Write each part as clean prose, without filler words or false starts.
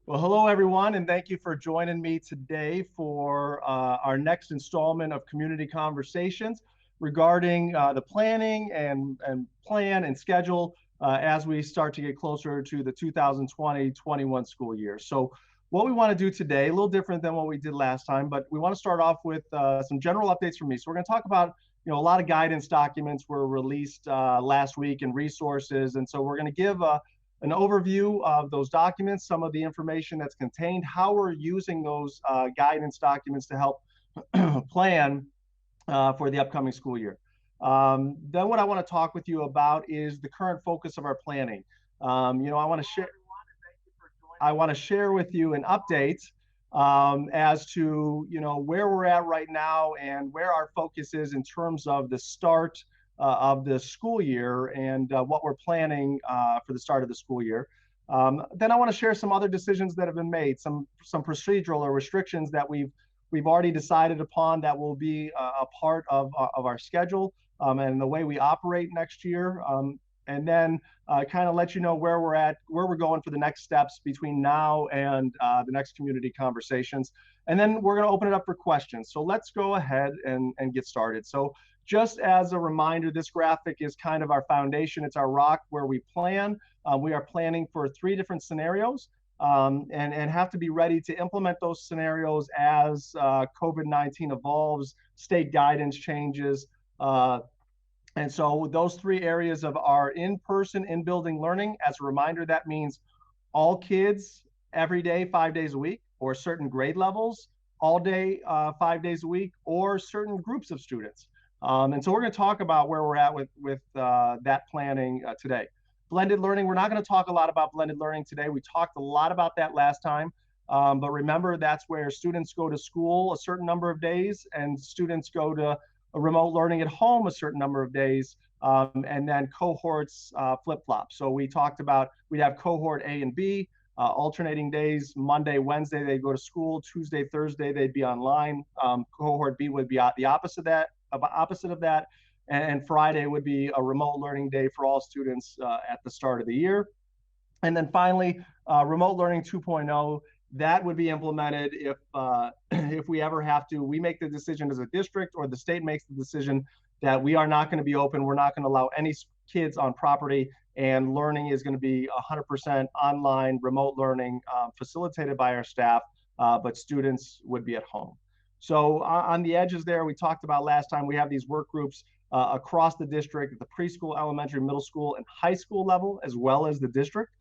Well, hello everyone, and thank you for joining me today for our next installment of Community Conversations regarding the planning and plan and schedule as we start to get closer to the 2020-21 school year. So what we want to do today, a little different than what we did last time, but we want to start off with some general updates from me. So we're going to talk about, a lot of guidance documents were released last week and resources, and so we're going to give an overview of those documents, some of the information that's contained, how we're using those guidance documents to help plan for the upcoming school year. Then what I want to talk with you about is the current focus of our planning. I want to share with you an update as to where we're at right now and where our focus is in terms of the start of the school year and what we're planning for the start of the school year. Then I want to share some other decisions that have been made, some procedural or restrictions that we've already decided upon that will be a part of our schedule and the way we operate next year. And then kind of let you know where we're at, where we're going for the next steps between now and the next community conversations. And then we're going to open it up for questions. So let's go ahead and get started. So just as a reminder, this graphic is kind of our foundation. It's our rock where we plan. We are planning for 3 different scenarios and have to be ready to implement those scenarios as COVID-19 evolves, state guidance changes, and so those 3 areas of our in-person, in-building learning, as a reminder, that means all kids every day, 5 days a week, or certain grade levels, all day, 5 days a week, or certain groups of students. And so we're going to talk about where we're at with that planning today. Blended learning, we're not going to talk a lot about blended learning today. We talked a lot about that last time. But remember, that's where students go to school a certain number of days and students go to remote learning at home a certain number of days, and then cohorts flip-flop. So we talked about we'd have cohort A and B, alternating days. Monday, Wednesday, they'd go to school. Tuesday, Thursday, they'd be online. Cohort B would be the opposite of that. And Friday would be a remote learning day for all students at the start of the year. And then finally, remote learning 2.0, that would be implemented if we ever have to. We make the decision as a district, or the state makes the decision that we are not going to be open. We're not going to allow any kids on property, and learning is going to be 100% online, remote learning, facilitated by our staff, but students would be at home. So on the edges there, we talked about last time, we have these work groups across the district at the preschool, elementary, middle school, and high school level, as well as the district.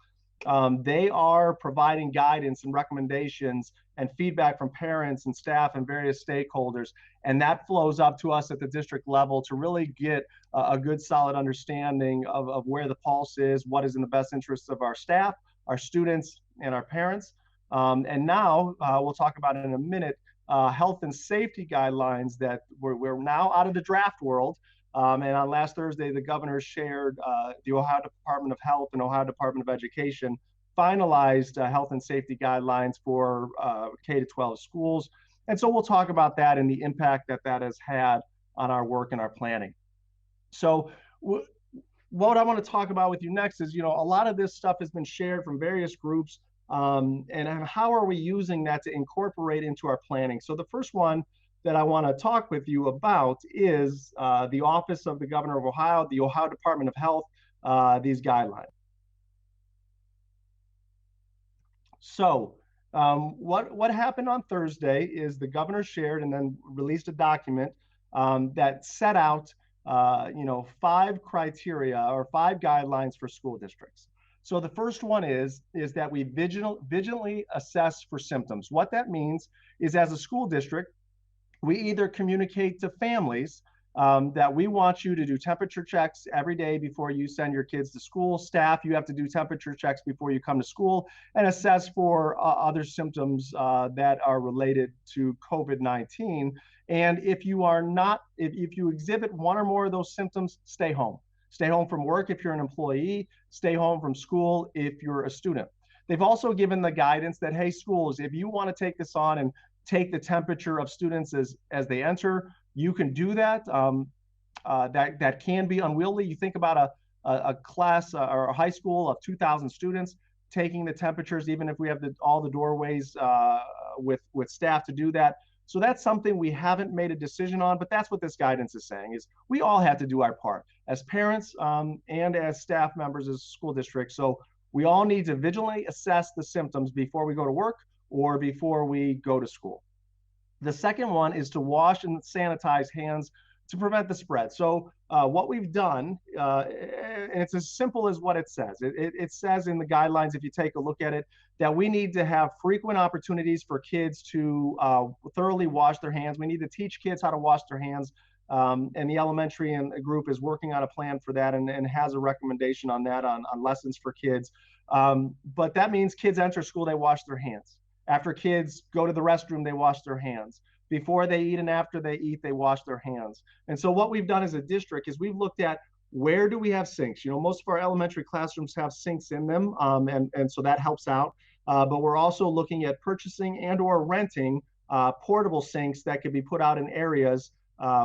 They are providing guidance and recommendations and feedback from parents and staff and various stakeholders. And that flows up to us at the district level to really get a good, solid understanding of where the pulse is, what is in the best interests of our staff, our students, and our parents. And now we'll talk about in a minute health and safety guidelines that we're now out of the draft world. And on last Thursday, the governor shared the Ohio Department of Health and Ohio Department of Education finalized health and safety guidelines for K-12 schools. And so we'll talk about that and the impact that that has had on our work and our planning. So what I want to talk about with you next is, a lot of this stuff has been shared from various groups, and how are we using that to incorporate into our planning? So the first one that I want to talk with you about is the Office of the Governor of Ohio, the Ohio Department of Health, these guidelines. So what happened on Thursday is the governor shared and then released a document that set out 5 criteria or 5 guidelines for school districts. So the first one is that we vigilantly assess for symptoms. What that means is, as a school district, we either communicate to families that we want you to do temperature checks every day before you send your kids to school. Staff, you have to do temperature checks before you come to school and assess for other symptoms that are related to COVID-19. And if you exhibit one or more of those symptoms, stay home. Stay home from work if you're an employee, stay home from school if you're a student. They've also given the guidance that, hey, schools, if you want to take this on and take the temperature of students as they enter, you can do that. That can be unwieldy. You think about a class or a high school of 2,000 students, taking the temperatures, even if we have all the doorways with staff to do that. So that's something we haven't made a decision on, but that's what this guidance is saying, is we all have to do our part as parents and as staff members as school districts. So we all need to vigilantly assess the symptoms before we go to work or before we go to school. The second one is to wash and sanitize hands to prevent the spread. So what we've done, and it's as simple as what it says. It says in the guidelines, if you take a look at it, that we need to have frequent opportunities for kids to thoroughly wash their hands. We need to teach kids how to wash their hands. And the elementary and group is working on a plan for that and has a recommendation on that on lessons for kids. But that means kids enter school, they wash their hands. After kids go to the restroom, they wash their hands. Before they eat and after they eat, they wash their hands. And so what we've done as a district is we've looked at where do we have sinks? You know, most of our elementary classrooms have sinks in them, and so that helps out. But we're also looking at purchasing and or renting portable sinks that could be put out in areas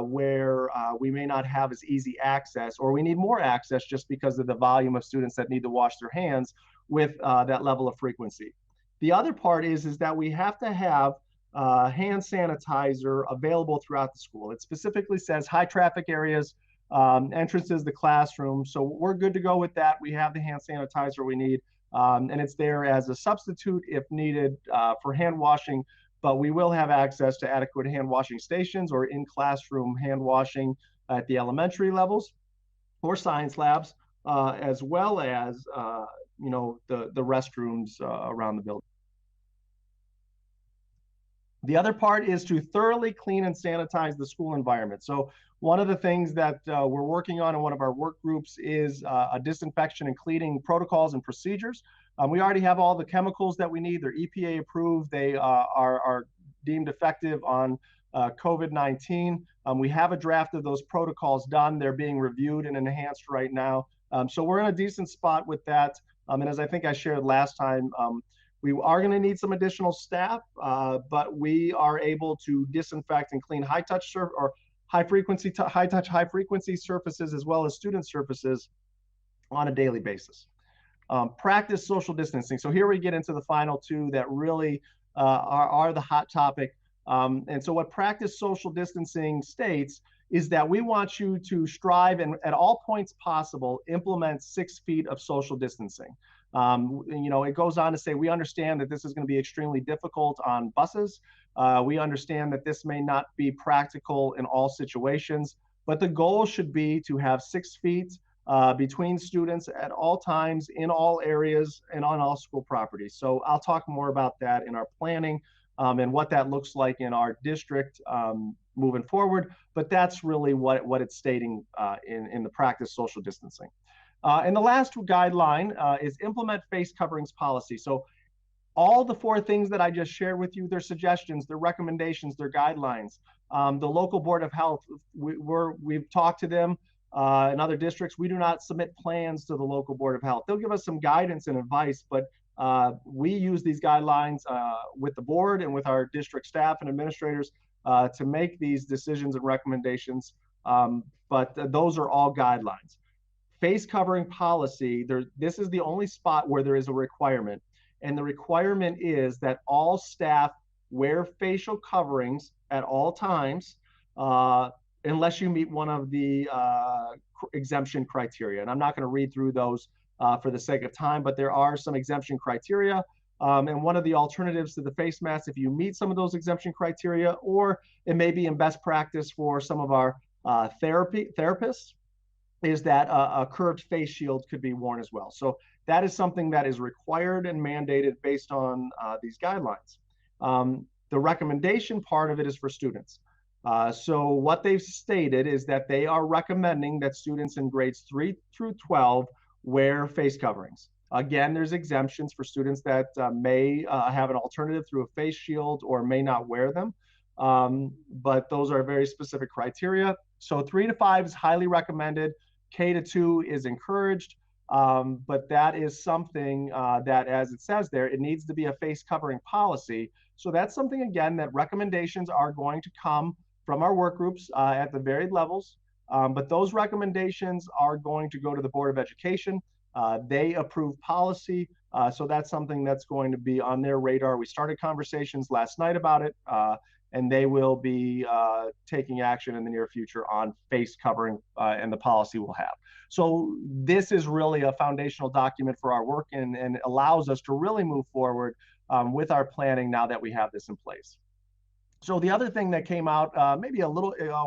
where we may not have as easy access, or we need more access just because of the volume of students that need to wash their hands with that level of frequency. The other part is that we have to have hand sanitizer available throughout the school. It specifically says high traffic areas, entrances to classroom. So we're good to go with that. We have the hand sanitizer we need, and it's there as a substitute if needed for hand washing, but we will have access to adequate hand washing stations or in classroom hand washing at the elementary levels or science labs, as well as the restrooms around the building. The other part is to thoroughly clean and sanitize the school environment. So one of the things that we're working on in one of our work groups is a disinfection and cleaning protocols and procedures. We already have all the chemicals that we need. They're EPA approved. They are deemed effective on COVID-19. We have a draft of those protocols done. They're being reviewed and enhanced right now. So we're in a decent spot with that. And as I think I shared last time, we are going to need some additional staff, but we are able to disinfect and clean high touch high frequency surfaces as well as student surfaces on a daily basis. Practice social distancing. So here we get into the final two that really are the hot topic. And so what practice social distancing states is that we want you to strive and at all points possible implement 6 feet of social distancing. It goes on to say, we understand that this is going to be extremely difficult on buses. We understand that this may not be practical in all situations, but the goal should be to have 6 feet between students at all times in all areas and on all school properties. So I'll talk more about that in our planning and what that looks like in our district moving forward. But that's really what it's stating in the practice social distancing. And the last guideline is implement face coverings policy. So all the 4 things that I just shared with you, they're suggestions, they're recommendations, they're guidelines. The local board of health, we've talked to them. In other districts, we do not submit plans to the local board of health. They'll give us some guidance and advice, but we use these guidelines with the board and with our district staff and administrators to make these decisions and recommendations. But those are all guidelines. Face covering policy, this is the only spot where there is a requirement. And the requirement is that all staff wear facial coverings at all times, unless you meet one of the exemption criteria. And I'm not going to read through those for the sake of time, but there are some exemption criteria. And one of the alternatives to the face mask, if you meet some of those exemption criteria, or it may be in best practice for some of our therapists, is that a curved face shield could be worn as well. So that is something that is required and mandated based on these guidelines. The recommendation part of it is for students. So what they've stated is that they are recommending that students in grades 3 through 12 wear face coverings. Again, there's exemptions for students that may have an alternative through a face shield or may not wear them. But those are very specific criteria. So 3 to 5 is highly recommended. K to 2 is encouraged. But that is something that, as it says there, it needs to be a face covering policy. So that's something, again, that recommendations are going to come from our work groups at the varied levels. But those recommendations are going to go to the Board of Education. They approve policy. So that's something that's going to be on their radar. We started conversations last night about it, and they will be taking action in the near future on face covering and the policy we'll have. So this is really a foundational document for our work and allows us to really move forward with our planning now that we have this in place. So the other thing that came out maybe a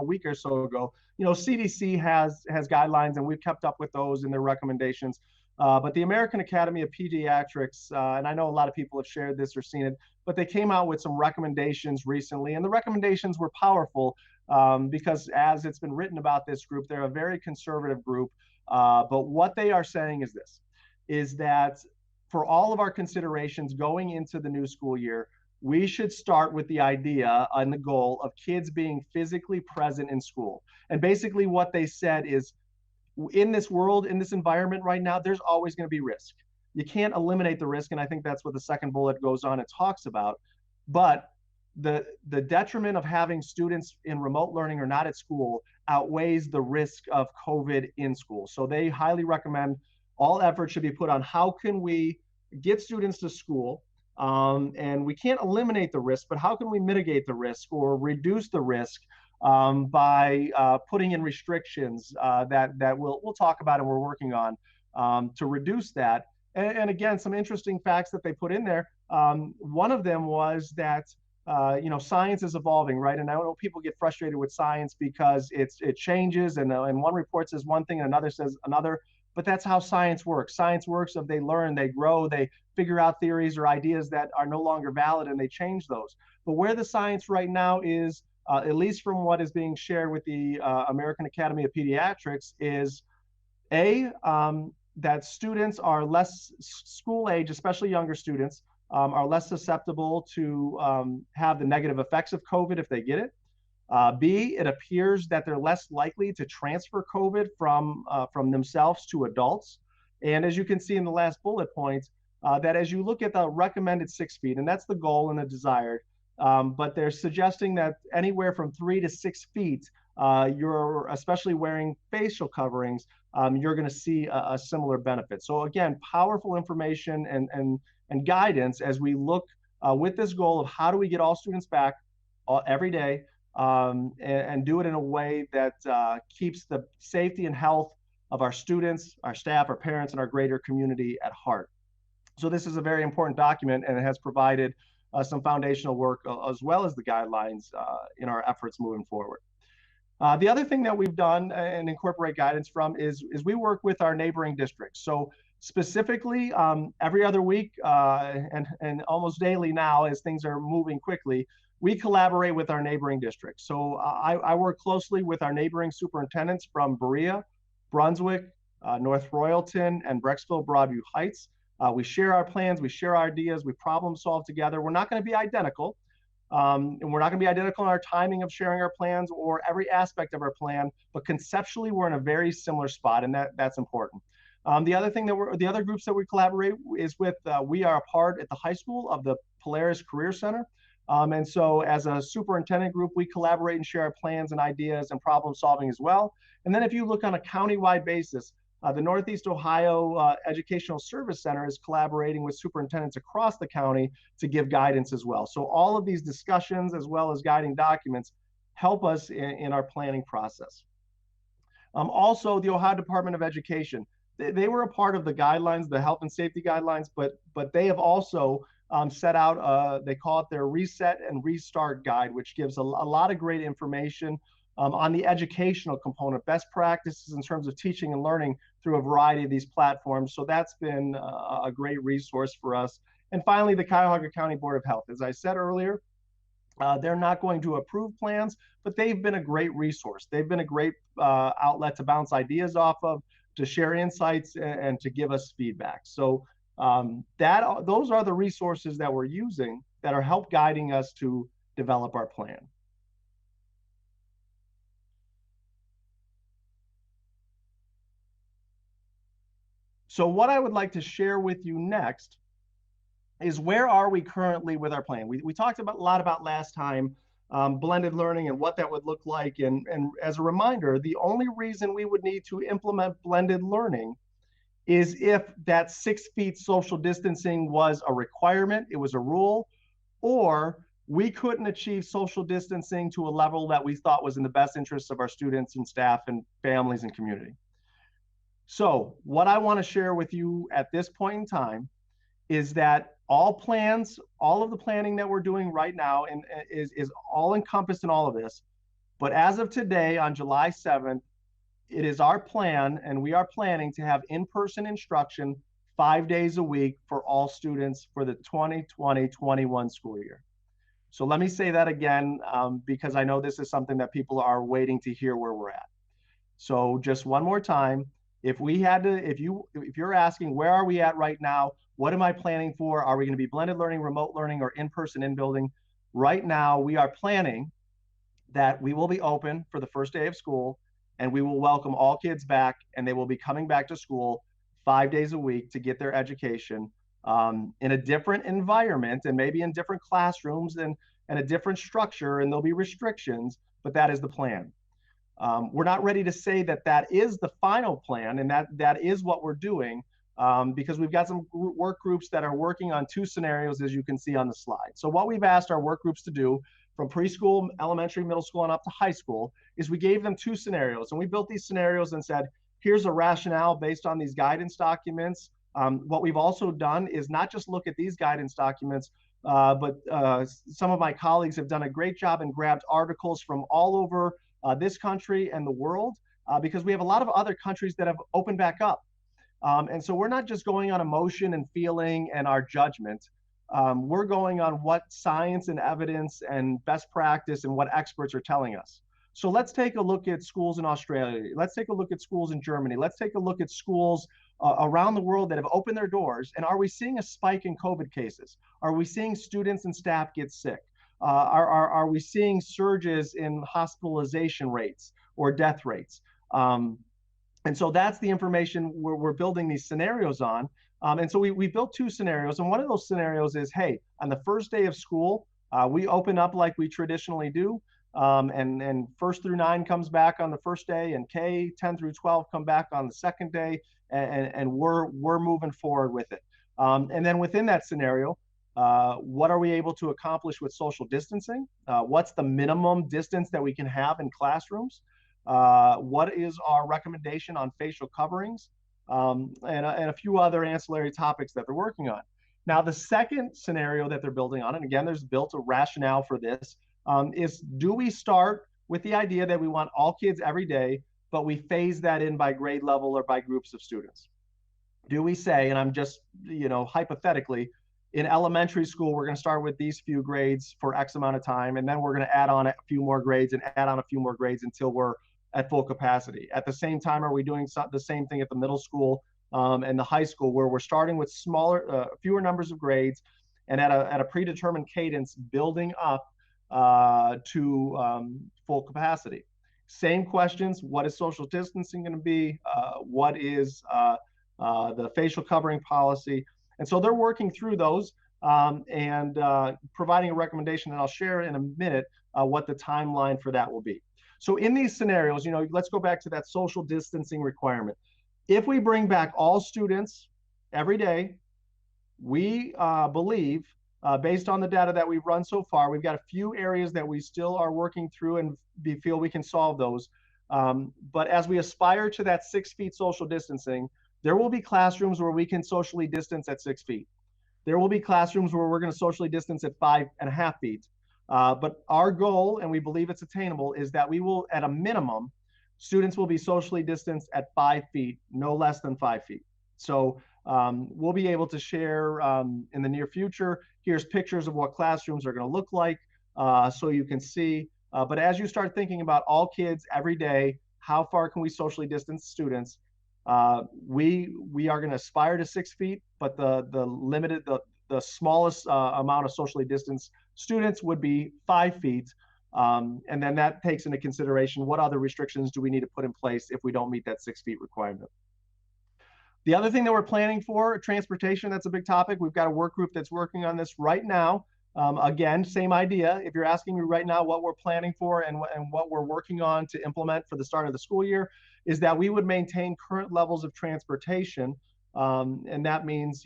week or so ago, CDC has guidelines, and we've kept up with those in their recommendations. But the American Academy of Pediatrics, and I know a lot of people have shared this or seen it, but they came out with some recommendations recently, and the recommendations were powerful because, as it's been written about this group, they're a very conservative group. But what they are saying is this: is that for all of our considerations going into the new school year, we should start with the idea and the goal of kids being physically present in school. And basically, what they said is, in this world, in this environment right now, there's always going to be risk. You can't eliminate the risk, and I think that's what the second bullet goes on and talks about. But the detriment of having students in remote learning or not at school outweighs the risk of COVID in school. So they highly recommend all effort should be put on how can we get students to school, and we can't eliminate the risk, but how can we mitigate the risk or reduce the risk by putting in restrictions that we'll talk about and we're working on to reduce that. And again, some interesting facts that they put in there. One of them was that science is evolving, right? And I know people get frustrated with science because it changes, and one report says one thing and another says another. But that's how science works. Science works if they learn, they grow, they figure out theories or ideas that are no longer valid, and they change those. But where the science right now is, at least from what is being shared with the American Academy of Pediatrics, is that students are less school age, especially younger students, are less susceptible to have the negative effects of COVID if they get it. B, it appears that they're less likely to transfer COVID from themselves to adults. And as you can see in the last bullet point, that as you look at the recommended 6 feet, and that's the goal and the desired, but they're suggesting that anywhere from 3 to 6 feet, you're especially wearing facial coverings, you're going to see a similar benefit. So again, powerful information and guidance as we look with this goal of how do we get all students back every day, and do it in a way that keeps the safety and health of our students, our staff, our parents, and our greater community at heart. So this is a very important document, and it has provided some foundational work as well as the guidelines in our efforts moving forward. The other thing that we've done and incorporate guidance from is we work with our neighboring districts. So specifically, every other week and almost daily now, as things are moving quickly, we collaborate with our neighboring districts. So I work closely with our neighboring superintendents from Berea, Brunswick, North Royalton, and Brecksville, Broadview Heights. We share our plans, we share our ideas, we problem solve together. We're not going to be identical, and we're not going to be identical in our timing of sharing our plans or every aspect of our plan, but conceptually we're in a very similar spot, and that's important. The other thing the other groups that we collaborate is with, we are a part at the high school of the Polaris Career Center. And so as a superintendent group, we collaborate and share our plans and ideas and problem solving as well. And then if you look on a countywide basis, the Northeast Ohio Educational Service Center is collaborating with superintendents across the county to give guidance as well. So all of these discussions, as well as guiding documents, help us in our planning process. Also, the Ohio Department of Education, they were a part of the guidelines, the health and safety guidelines, but they have also set out, they call it their Reset and Restart Guide, which gives a lot of great information on the educational component, best practices in terms of teaching and learning through a variety of these platforms. So that's been a great resource for us. And finally, the Cuyahoga County Board of Health. As I said earlier, they're not going to approve plans, but they've been a great resource. They've been a great outlet to bounce ideas off of, to share insights, and to give us feedback. So those are the resources that we're using that are help guiding us to develop our plan. So what I would like to share with you next is where are we currently with our plan? We talked a lot about last time, blended learning and what that would look like. And as a reminder, the only reason we would need to implement blended learning is if that 6 feet social distancing was a requirement, it was a rule, or we couldn't achieve social distancing to a level that we thought was in the best interests of our students and staff and families and community. So what I want to share with you at this point in time is that all plans, all of the planning that we're doing right now is all encompassed in all of this. But as of today, on July 7th, it is our plan, and we are planning to have in-person instruction 5 days a week for all students for the 2020-21 school year. So let me say that again, because I know this is something that people are waiting to hear where we're at. So just one more time, if we had to, if you're asking where are we at right now, what am I planning for? Are we going to be blended learning, remote learning, or in-person in building? Right now, we are planning that we will be open for the first day of school, and we will welcome all kids back, and they will be coming back to school 5 days a week to get their education in a different environment and maybe in different classrooms and a different structure, and there'll be restrictions, but that is the plan. We're not ready to say that that is the final plan and that is what we're doing, because we've got some work groups that are working on 2 scenarios, as you can see on the slide. So what we've asked our work groups to do from preschool, elementary, middle school, and up to high school is we gave them 2 scenarios, and we built these scenarios and said, here's a rationale based on these guidance documents. What we've also done is not just look at these guidance documents, but some of my colleagues have done a great job and grabbed articles from all over this country and the world, because we have a lot of other countries that have opened back up. And so we're not just going on emotion and feeling and our judgment. We're going on what science and evidence and best practice and what experts are telling us. So let's take a look at schools in Australia. Let's take a look at schools in Germany. Let's take a look at schools around the world that have opened their doors. And are we seeing a spike in COVID cases? Are we seeing students and staff get sick? Are we seeing surges in hospitalization rates or death rates? And so that's the information we're building these scenarios on. And so we built 2 scenarios. And one of those scenarios is, hey, on the first day of school, we open up like we traditionally do. And 1st through 9 comes back on the first day, and K 10 through 12 come back on the second day, and we're moving forward with it. And then within that scenario, what are we able to accomplish with social distancing? What's the minimum distance that we can have in classrooms? What is our recommendation on facial coverings? And a few other ancillary topics that they're working on. Now, the second scenario that they're building on, and again, there's built a rationale for this, is do we start with the idea that we want all kids every day, but we phase that in by grade level or by groups of students? Do we say, and I'm just, hypothetically, in elementary school, we're going to start with these few grades for X amount of time, and then we're going to add on a few more grades and add on a few more grades until we're at full capacity. At the same time, are we doing the same thing at the middle school and the high school, where we're starting with fewer numbers of grades and at a predetermined cadence, building up to full capacity? Same questions. What is social distancing going to be? What is the facial covering policy? And so they're working through those and providing a recommendation, and I'll share in a minute what the timeline for that will be. So in these scenarios, let's go back to that social distancing requirement. If we bring back all students every day, we believe, based on the data that we've run so far, we've got a few areas that we still are working through and we feel we can solve those. But as we aspire to that 6 feet social distancing, there will be classrooms where we can socially distance at 6 feet. There will be classrooms where we're going to socially distance at 5.5 feet. But our goal, and we believe it's attainable, is that we will, at a minimum, students will be socially distanced at 5 feet, no less than 5 feet. So we'll be able to share in the near future. Here's pictures of what classrooms are going to look like, so you can see. But as you start thinking about all kids every day, how far can we socially distance students? We are going to aspire to 6 feet, but the smallest amount of socially distanced students would be 5 feet. And then that takes into consideration what other restrictions do we need to put in place if we don't meet that 6 feet requirement. The other thing that we're planning for, transportation, that's a big topic. We've got a work group that's working on this right now. Again, same idea. If you're asking me right now what we're planning for and what we're working on to implement for the start of the school year, is that we would maintain current levels of transportation And that means,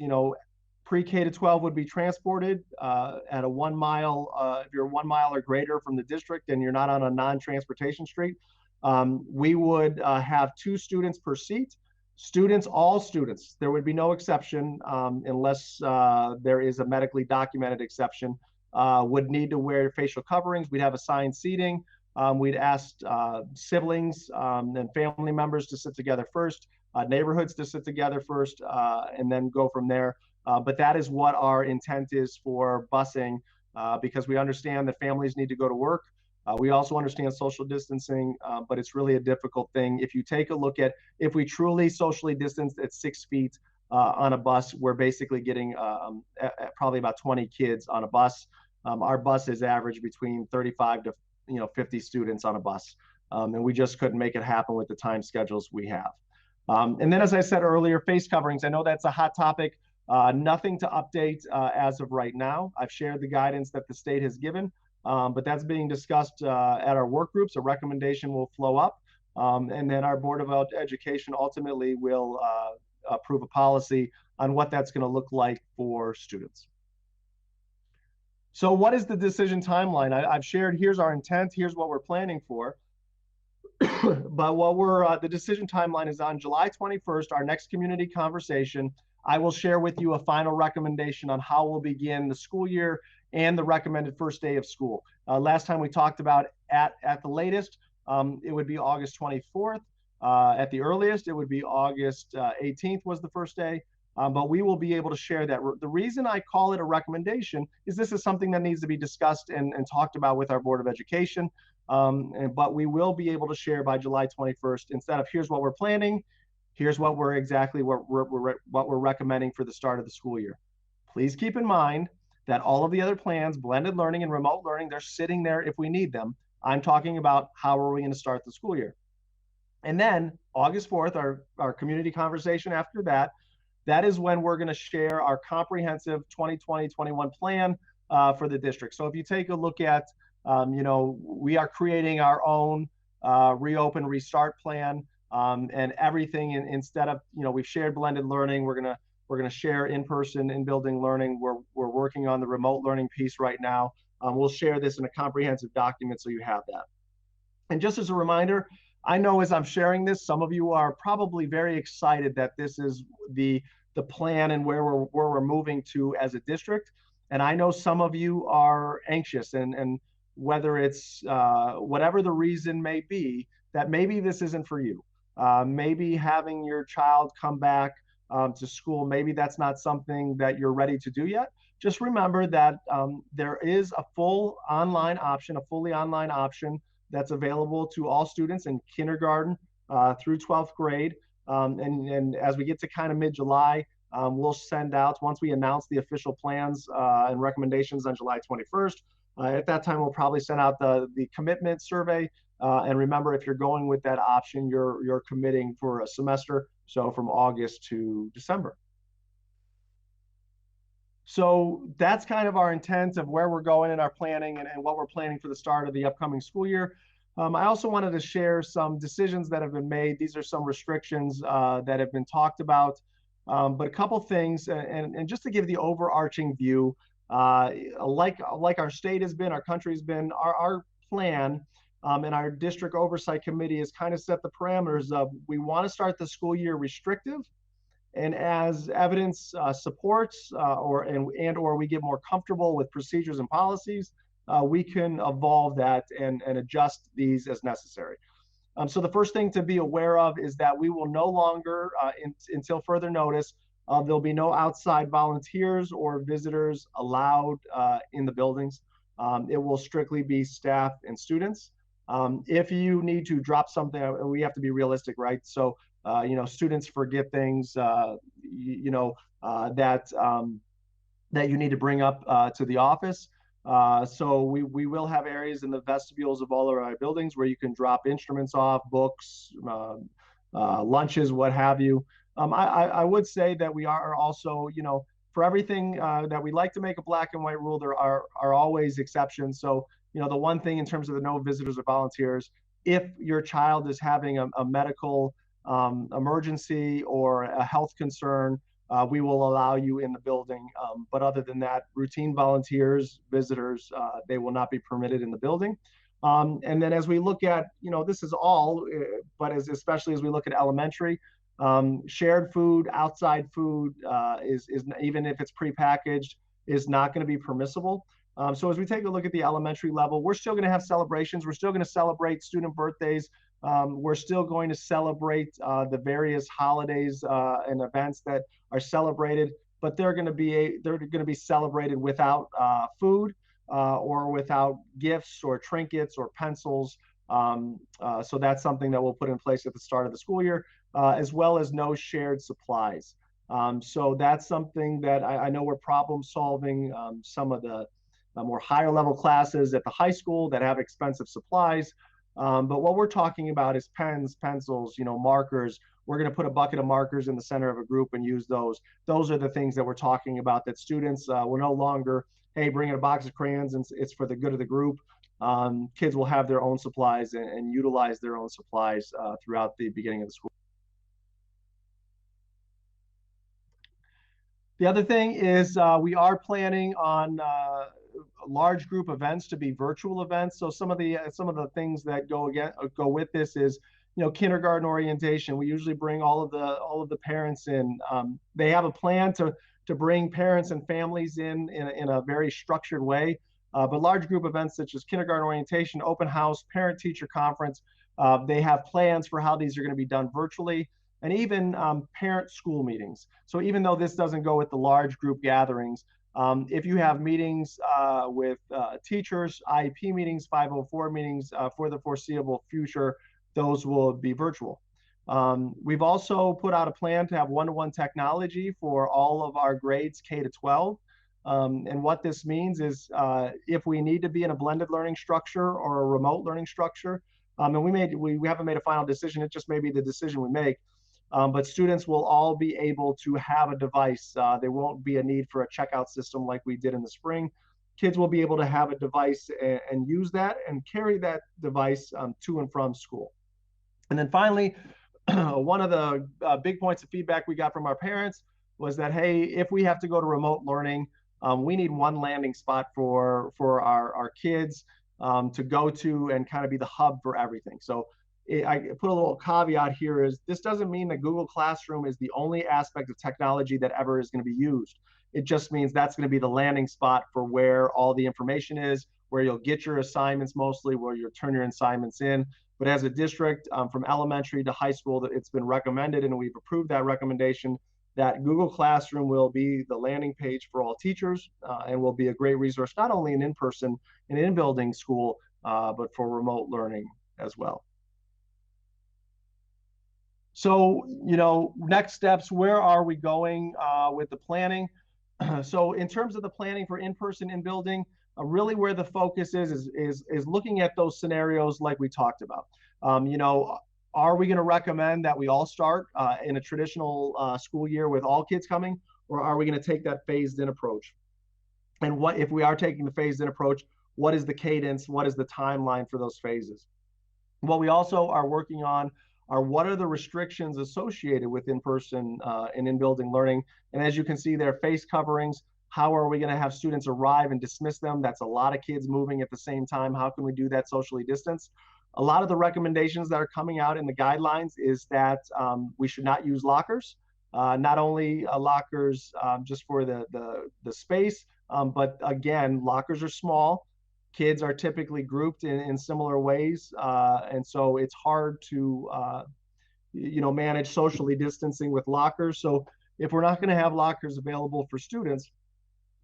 pre-K to 12 would be transported at a 1 mile. If you're 1 mile or greater from the district and you're not on a non-transportation street, we would have 2 students per seat. All students, there would be no exception unless there is a medically documented exception, would need to wear facial coverings. We'd have assigned seating. We'd ask siblings and family members to sit together first, neighborhoods to sit together first, and then go from there. But that is what our intent is for busing, because we understand that families need to go to work. We also understand social distancing, but it's really a difficult thing. If you take a look at if we truly socially distanced at 6 feet on a bus, we're basically getting probably about 20 kids on a bus. Our buses average between 35 to 50 students on a bus, and we just couldn't make it happen with the time schedules we have. And then, as I said earlier, face coverings. I know that's a hot topic. Nothing to update as of right now. I've shared the guidance that the state has given, but that's being discussed at our work groups. A recommendation will flow up, and then our Board of Education ultimately will approve a policy on what that's going to look like for students. So what is the decision timeline? I've shared, here's our intent, here's what we're planning for. But the decision timeline is on July 21st, our next community conversation. I will share with you a final recommendation on how we'll begin the school year and the recommended first day of school. Last time we talked about at the latest, it would be August 24th. At the earliest, it would be August 18th was the first day. But we will be able to share that. The reason I call it a recommendation is this is something that needs to be discussed and talked about with our Board of Education. But we will be able to share by July 21st, instead of here's what we're planning, here's what we're recommending for the start of the school year. Please keep in mind that all of the other plans, blended learning and remote learning, they're sitting there if we need them. I'm talking about how are we going to start the school year. And then August 4th, our community conversation after that, that is when we're going to share our comprehensive 2020-21 plan for the district. So if you take a look at, we are creating our own reopen, restart plan, and everything. Instead of, we've shared blended learning, we're gonna share in-person, in-building learning. We're working on the remote learning piece right now. We'll share this in a comprehensive document so you have that. And just as a reminder, I know as I'm sharing this, some of you are probably very excited that this is the plan and where we're moving to as a district. And I know some of you are anxious, and whether it's whatever the reason may be, that maybe this isn't for you. Maybe having your child come back to school, maybe that's not something that you're ready to do yet. Just remember that there is a fully online option that's available to all students in kindergarten through 12th grade. And as we get to kind of mid-July, we'll send out, once we announce the official plans and recommendations on July 21st, at that time, we'll probably send out the commitment survey. And remember, if you're going with that option, you're committing for a semester, so from August to December. So that's kind of our intent of where we're going in our planning and what we're planning for the start of the upcoming school year. I also wanted to share some decisions that have been made. These are some restrictions that have been talked about, but a couple things, and just to give the overarching view, like our state has been, our country's been, our plan and our district oversight committee has kind of set the parameters of, we want to start the school year restrictive, and as evidence supports or we get more comfortable with procedures and policies, we can evolve that and adjust these as necessary. So the first thing to be aware of is that we will no longer, until further notice, there'll be no outside volunteers or visitors allowed in the buildings. It will strictly be staff and students. If you need to drop something, we have to be realistic, right? So, students forget things, that you need to bring up to the office. So we will have areas in the vestibules of all of our buildings where you can drop instruments off, books, lunches, what have you. I would say that we are also, for everything that we like to make a black and white rule, there are always exceptions. So, the one thing in terms of the no visitors or volunteers, if your child is having a medical emergency or a health concern, we will allow you in the building. But other than that, routine volunteers, visitors, they will not be permitted in the building. And then as we look at, this is all, but especially as we look at elementary, shared food, outside food is even if it's prepackaged, is not going to be permissible. So as we take a look at the elementary level, we're still going to have celebrations. We're still going to celebrate student birthdays. We're still going to celebrate the various holidays and events that are celebrated, but they're going to be celebrated without food or without gifts or trinkets or pencils. So that's something that we'll put in place at the start of the school year, as well as no shared supplies. So that's something that I know we're problem solving. Some of the more higher level classes at the high school that have expensive supplies. But what we're talking about is pens, pencils, markers. We're going to put a bucket of markers in the center of a group and use those. Those are the things that we're talking about, that students will no longer, hey, bring in a box of crayons and it's for the good of the group. Kids will have their own supplies and utilize their own supplies throughout the beginning of the school. The other thing is we are planning on large group events to be virtual events. So some of the things that go with this is, kindergarten orientation. We usually bring all of the parents in. They have a plan to bring parents and families in a very structured way. But large group events such as kindergarten orientation, open house, parent teacher conference, they have plans for how these are going to be done virtually, and even parent school meetings. So even though this doesn't go with the large group gatherings, if you have meetings with teachers, IEP meetings, 504 meetings for the foreseeable future, those will be virtual. We've also put out a plan to have one-to-one technology for all of our grades K to 12. And what this means is if we need to be in a blended learning structure or a remote learning structure, and we haven't made a final decision, it just may be the decision we make, but students will all be able to have a device. There won't be a need for a checkout system like we did in the spring. Kids will be able to have a device and use that and carry that device to and from school. And then finally, one of the big points of feedback we got from our parents was that, hey, if we have to go to remote learning, we need one landing spot for our kids to go to and kind of be the hub for everything. So I put a little caveat here is this doesn't mean that Google Classroom is the only aspect of technology that ever is going to be used. It just means that's going to be the landing spot for where all the information is, where you'll get your assignments mostly, where you'll turn your assignments in. But as a district, from elementary to high school, that it's been recommended and we've approved that recommendation that Google Classroom will be the landing page for all teachers and will be a great resource, not only in in-person and in-building school, but for remote learning as well. So, next steps, where are we going with the planning? So in terms of the planning for in-person in-building, really where the focus is looking at those scenarios like we talked about. Are we going to recommend that we all start in a traditional school year with all kids coming, or are we going to take that phased-in approach? And what if we are taking the phased-in approach, what is the cadence? What is the timeline for those phases? What we also are working on are what are the restrictions associated with in-person and in-building learning. And as you can see there, face coverings, how are we going to have students arrive and dismiss them? That's a lot of kids moving at the same time. How can we do that socially distanced? A lot of the recommendations that are coming out in the guidelines is that we should not use lockers, not only lockers just for the space, but again, lockers are small. Kids are typically grouped in similar ways, and so it's hard to manage socially distancing with lockers. So if we're not going to have lockers available for students,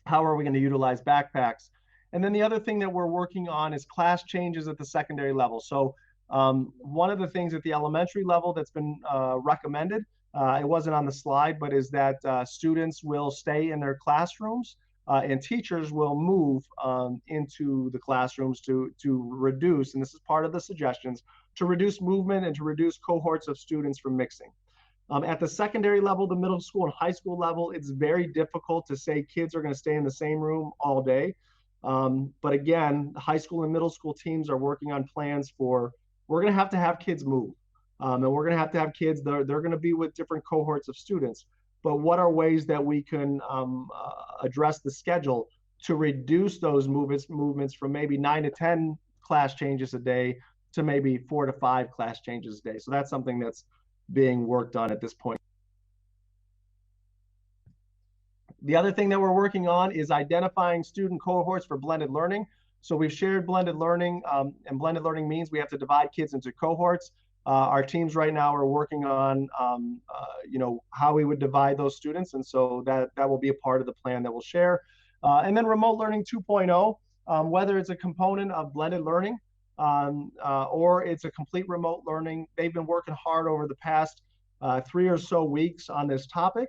how are we going to utilize backpacks? And then the other thing that we're working on is class changes at the secondary level. So one of the things at the elementary level that's been recommended, it wasn't on the slide, but is that students will stay in their classrooms and teachers will move into the classrooms to reduce, and this is part of the suggestions, to reduce movement and to reduce cohorts of students from mixing. At the secondary level, the middle school and high school level, it's very difficult to say kids are going to stay in the same room all day. But again, high school and middle school teams are working on plans for, we're going to have kids move. And we're going to have kids, they're going to be with different cohorts of students. But what are ways that we can address the schedule to reduce those movements from maybe 9 to 10 class changes a day to maybe 4 to 5 class changes a day? So that's something that's being worked on at this point. The other thing that we're working on is identifying student cohorts for blended learning. So we've shared blended learning, and blended learning means we have to divide kids into cohorts. Our teams right now are working on, how we would divide those students, and so that will be a part of the plan that we'll share. And then remote learning 2.0, whether it's a component of blended learning or it's a complete remote learning. They've been working hard over the past 3 or so weeks on this topic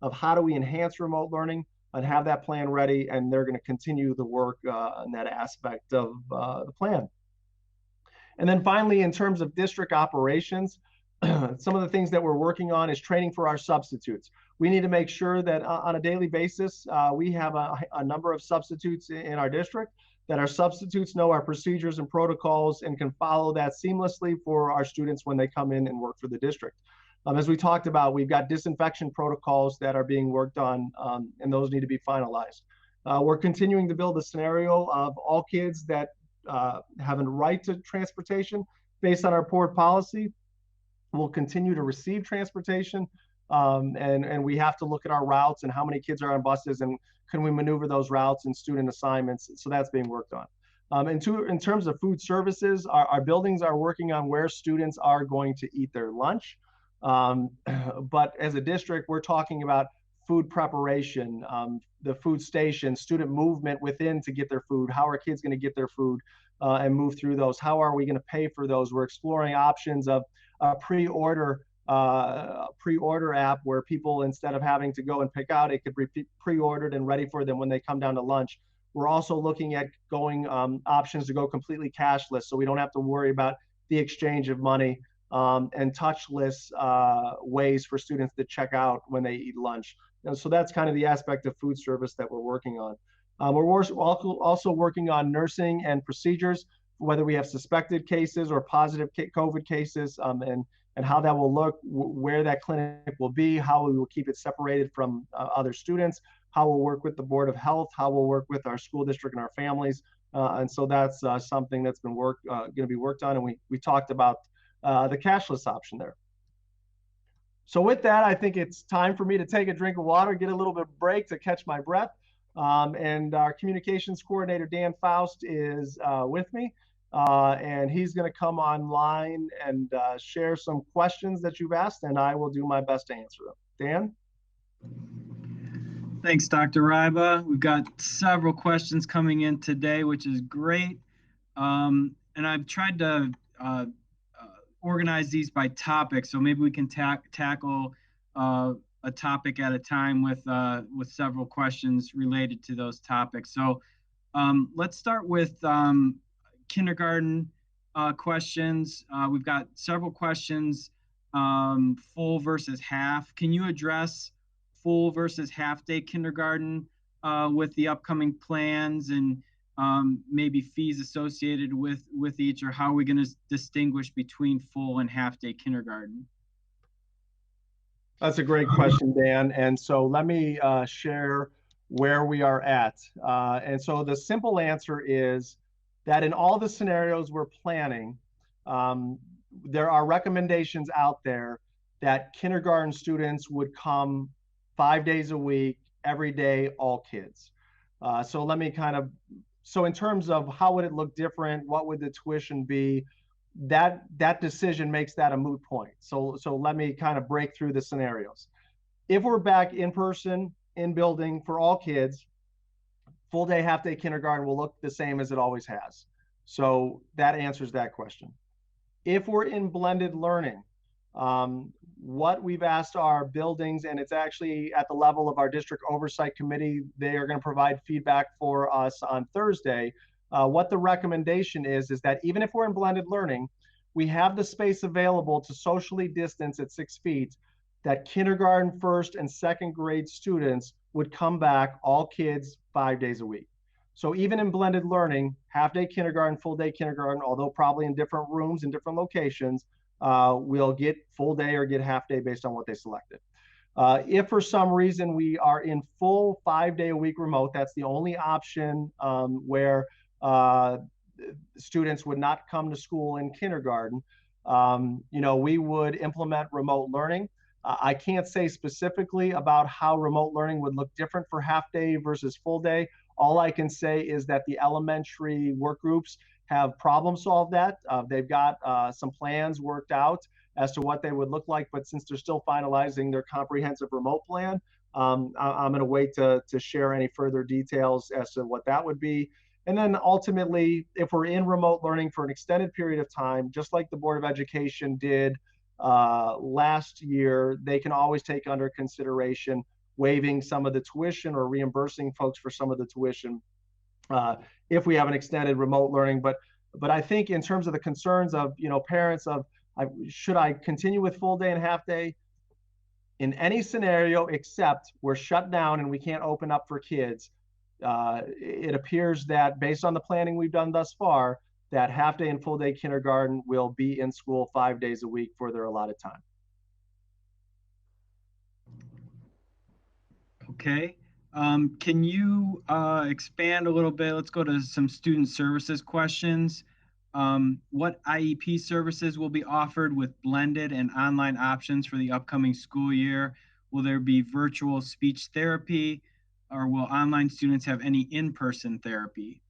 of how do we enhance remote learning and have that plan ready, and they're going to continue the work on that aspect of the plan. And then finally, in terms of district operations, some of the things that we're working on is training for our substitutes. We need to make sure that on a daily basis, we have a number of substitutes in our district, that our substitutes know our procedures and protocols and can follow that seamlessly for our students when they come in and work for the district. As we talked about, we've got disinfection protocols that are being worked on, and those need to be finalized. We're continuing to build a scenario of all kids that have a right to transportation based on our board policy will continue to receive transportation. And we have to look at our routes and how many kids are on buses and can we maneuver those routes and student assignments. So that's being worked on. In terms of food services, our buildings are working on where students are going to eat their lunch. But as a district, we're talking about food preparation, the food station, student movement within to get their food. How are kids going to get their food and move through those? How are we going to pay for those? We're exploring options of a pre-order app where people, instead of having to go and pick out, it could be pre-ordered and ready for them when they come down to lunch. We're also looking at going options to go completely cashless, so we don't have to worry about the exchange of money and touchless ways for students to check out when they eat lunch. And so that's kind of the aspect of food service that we're working on. We're also working on nursing and procedures, whether we have suspected cases or positive COVID cases, and how that will look, where that clinic will be, how we will keep it separated from other students, how we'll work with the Board of Health, how we'll work with our school district and our families. And so that's something that's been going to be worked on. And we talked about the cashless option there. So with that, I think it's time for me to take a drink of water, get a little bit of break to catch my breath. And our communications coordinator, Dan Faust, is with me. And he's going to come online and share some questions that you've asked, and I will do my best to answer them. Dan? Thanks, Dr. Ryba. We've got several questions coming in today, which is great. And I've tried to organize these by topic, so maybe we can tackle a topic at a time with several questions related to those topics. So let's start with kindergarten questions. We've got several questions, full versus half. Can you address full versus half-day kindergarten with the upcoming plans and maybe fees associated with each, or how are we going to distinguish between full and half-day kindergarten? That's a great question, Dan. And so let me share where we are at. And so the simple answer is that in all the scenarios we're planning, there are recommendations out there that kindergarten students would come 5 days a week, every day, all kids. So let me so in terms of how would it look different, what would the tuition be, that decision makes that a moot point. So let me kind of break through the scenarios. If we're back in person, in building for all kids, full day, half day kindergarten will look the same as it always has. So that answers that question. If we're in blended learning, what we've asked our buildings, and it's actually at the level of our district oversight committee, they are going to provide feedback for us on Thursday. What the recommendation is that even if we're in blended learning, we have the space available to socially distance at 6 feet, that kindergarten, first and second grade students would come back, all kids, 5 days a week. So even in blended learning, half day kindergarten, full day kindergarten, although probably in different rooms and different locations, will get full day or get half day based on what they selected. If for some reason we are in full 5-day-a-week remote, that's the only option where students would not come to school in kindergarten. We would implement remote learning. I can't say specifically about how remote learning would look different for half day versus full day. All I can say is that the elementary work groups have problem solved that. They've got some plans worked out as to what they would look like, but since they're still finalizing their comprehensive remote plan, I'm going to wait to share any further details as to what that would be. And then ultimately, if we're in remote learning for an extended period of time, just like the Board of Education did last year, they can always take under consideration waiving some of the tuition or reimbursing folks for some of the tuition if we have an extended remote learning. But I think in terms of the concerns of parents of should I continue with full day and half day? In any scenario except we're shut down and we can't open up for kids, it appears that based on the planning we've done thus far, that half day and full day kindergarten will be in school 5 days a week for their allotted time. Okay. Can you expand a little bit? Let's go to some student services questions. What IEP services will be offered with blended and online options for the upcoming school year? Will there be virtual speech therapy, or will online students have any in-person therapy?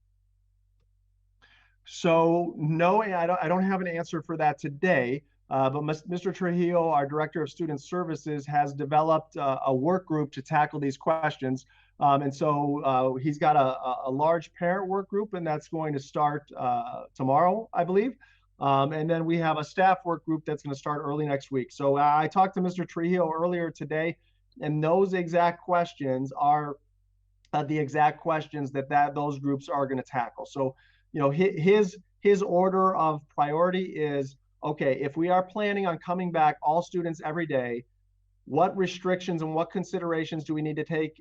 So no, I don't have an answer for that today. But Mr. Trujillo, our Director of Student Services, has developed a work group to tackle these questions. And so he's got a large parent work group, and that's going to start tomorrow, I believe. And then we have a staff work group that's going to start early next week. So I talked to Mr. Trujillo earlier today, and those exact questions are the exact questions that those groups are going to tackle. So, his order of priority is, okay, if we are planning on coming back all students every day, what restrictions and what considerations do we need to take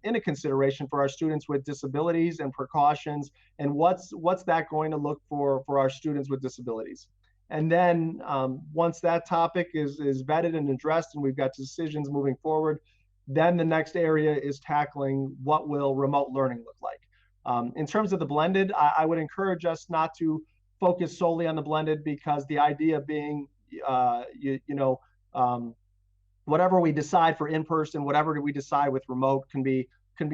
into consideration for our students with disabilities and precautions, and what's that going to look for our students with disabilities? And then once that topic is vetted and addressed and we've got decisions moving forward, then the next area is tackling what will remote learning look like. In terms of the blended, I would encourage us not to focus solely on the blended, because the idea being, whatever we decide for in-person, whatever we decide with remote can be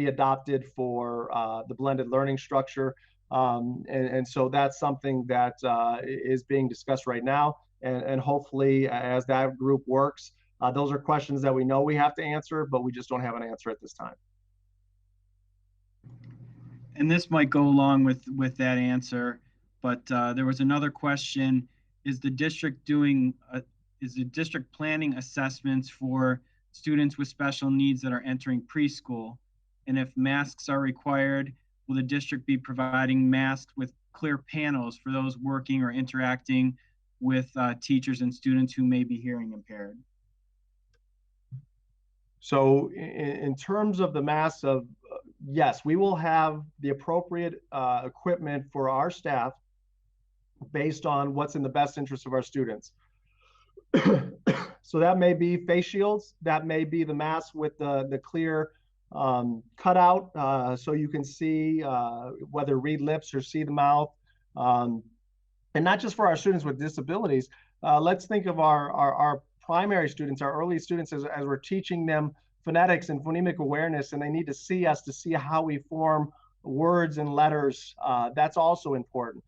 adopted for the blended learning structure. And so that's something that is being discussed right now. And hopefully, as that group works, those are questions that we know we have to answer, but we just don't have an answer at this time. And this might go along with that answer, but there was another question: is the district planning assessments for students with special needs that are entering preschool? And if masks are required, will the district be providing masks with clear panels for those working or interacting with teachers and students who may be hearing impaired? So in terms of the mass of, yes, we will have the appropriate equipment for our staff based on what's in the best interest of our students. So that may be face shields, that may be the mask with the clear cutout so you can see whether read lips or see the mouth. And not just for our students with disabilities. Let's think of our primary students, our early students, as we're teaching them phonetics and phonemic awareness, and they need to see us to see how we form words and letters. That's also important.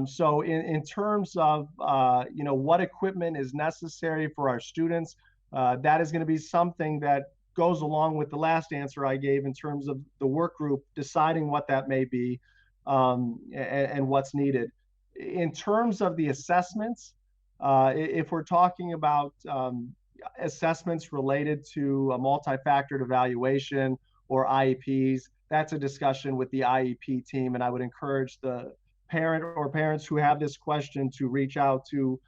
So in terms of what equipment is necessary for our students, that is going to be something that goes along with the last answer I gave in terms of the work group deciding what that may be and what's needed. In terms of the assessments, if we're talking about assessments related to a multi-factored evaluation or IEPs, that's a discussion with the IEP team. And I would encourage the parent or parents who have this question to reach out to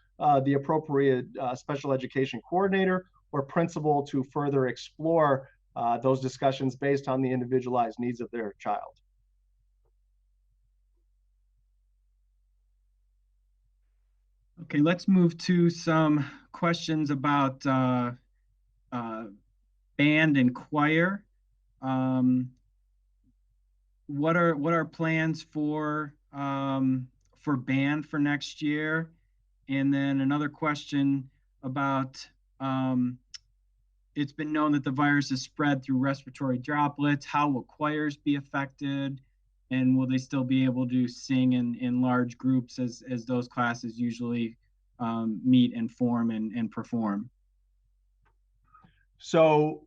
the appropriate special education coordinator or principal to further explore those discussions based on the individualized needs of their child. Okay, let's move to some questions about uh, band and choir. Um, what are plans for band for next year? And then another question about it's been known that the virus is spread through respiratory droplets. How will choirs be affected? And will they still be able to sing in large groups as those classes usually meet and form and perform? So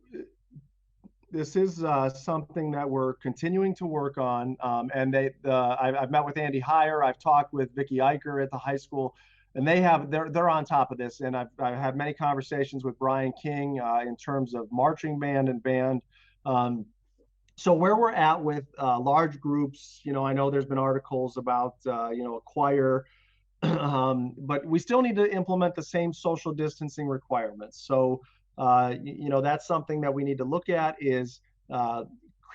this is something that we're continuing to work on. And I've met with Andy Heyer. I've talked with Vicky Eicher at the high school, and they're on top of this. And I've had many conversations with Brian King in terms of marching band and band. Um, so where we're at with large groups, I know there's been articles about a choir, but we still need to implement the same social distancing requirements. So, that's something that we need to look at is uh,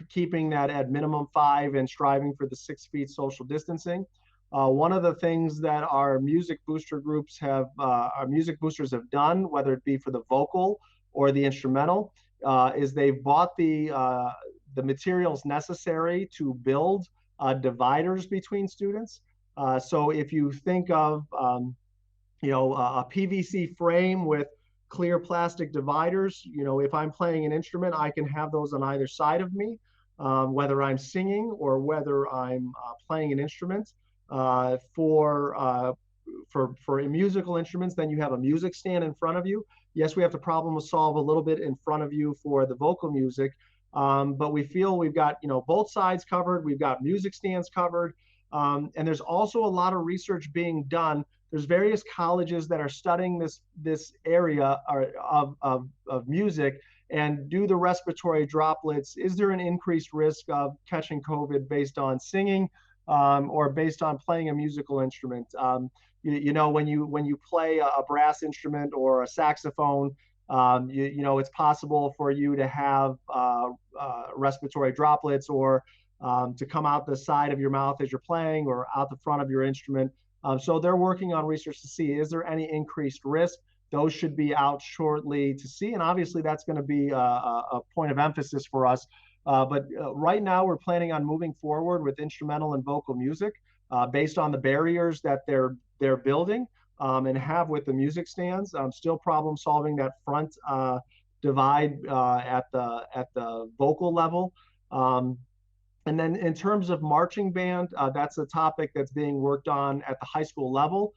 keeping that at minimum 5 and striving for the 6 feet social distancing. One of the things that our music boosters have done, whether it be for the vocal or the instrumental, is they've bought the materials necessary to build dividers between students. So if you think of a PVC frame with clear plastic dividers, if I'm playing an instrument, I can have those on either side of me, whether I'm singing or whether I'm playing an instrument. For musical instruments, then you have a music stand in front of you. Yes, we have to problem solve a little bit in front of you for the vocal music, but we feel we've got both sides covered. We've got music stands covered, and there's also a lot of research being done. There's various colleges that are studying this area of music and do the respiratory droplets. Is there an increased risk of catching COVID based on singing or based on playing a musical instrument? When you play a brass instrument or a saxophone, it's possible for you to have respiratory droplets or to come out the side of your mouth as you're playing or out the front of your instrument. So they're working on research to see, is there any increased risk? Those should be out shortly to see. And obviously that's going to be a point of emphasis for us. But right now we're planning on moving forward with instrumental and vocal music based on the barriers that they're building and have with the music stands. Still problem solving that front divide at the vocal level. And then in terms of marching band, that's a topic that's being worked on at the high school level.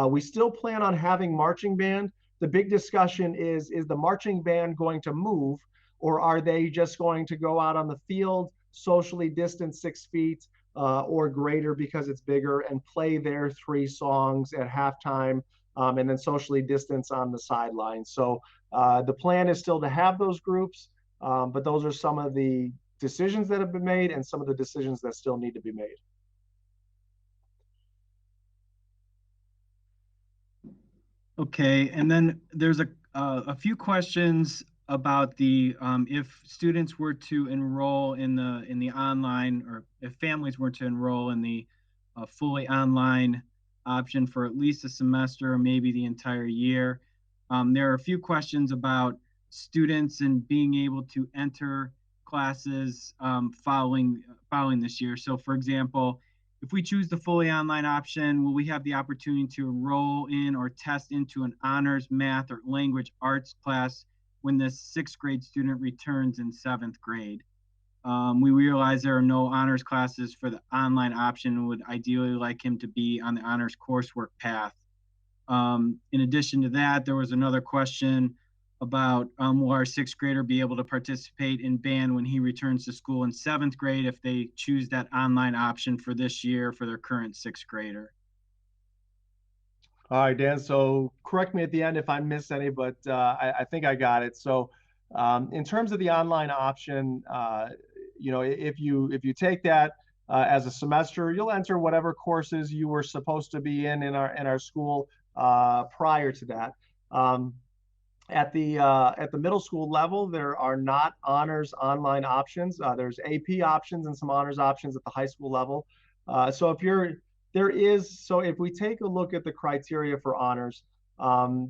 We still plan on having marching band. The big discussion is the marching band going to move, or are they just going to go out on the field, socially distance 6 feet or greater because it's bigger, and play their 3 songs at halftime, and then socially distance on the sidelines. So the plan is still to have those groups, but those are some of the decisions that have been made and some of the decisions that still need to be made. Okay, and then there's a few questions about the if students were to enroll in the online, or if families were to enroll in the fully online option for at least a semester or maybe the entire year. There are a few questions about students and being able to enter classes following this year. So, for example, if we choose the fully online option, will we have the opportunity to enroll in or test into an honors math or language arts class when the 6th grade student returns in 7th grade? We realize there are no honors classes for the online option and would ideally like him to be on the honors coursework path. In addition to that, there was another question about will our 6th grader be able to participate in band when he returns to school in 7th grade if they choose that online option for this year for their current 6th grader? All right, Dan. So correct me at the end if I miss any, but I think I got it. So in terms of the online option, if you take that as a semester, you'll enter whatever courses you were supposed to be in our school prior to that. Um, at the middle school level, there are not honors online options. There's AP options and some honors options at the high school level. So if you're There is, so if we take a look at the criteria for honors,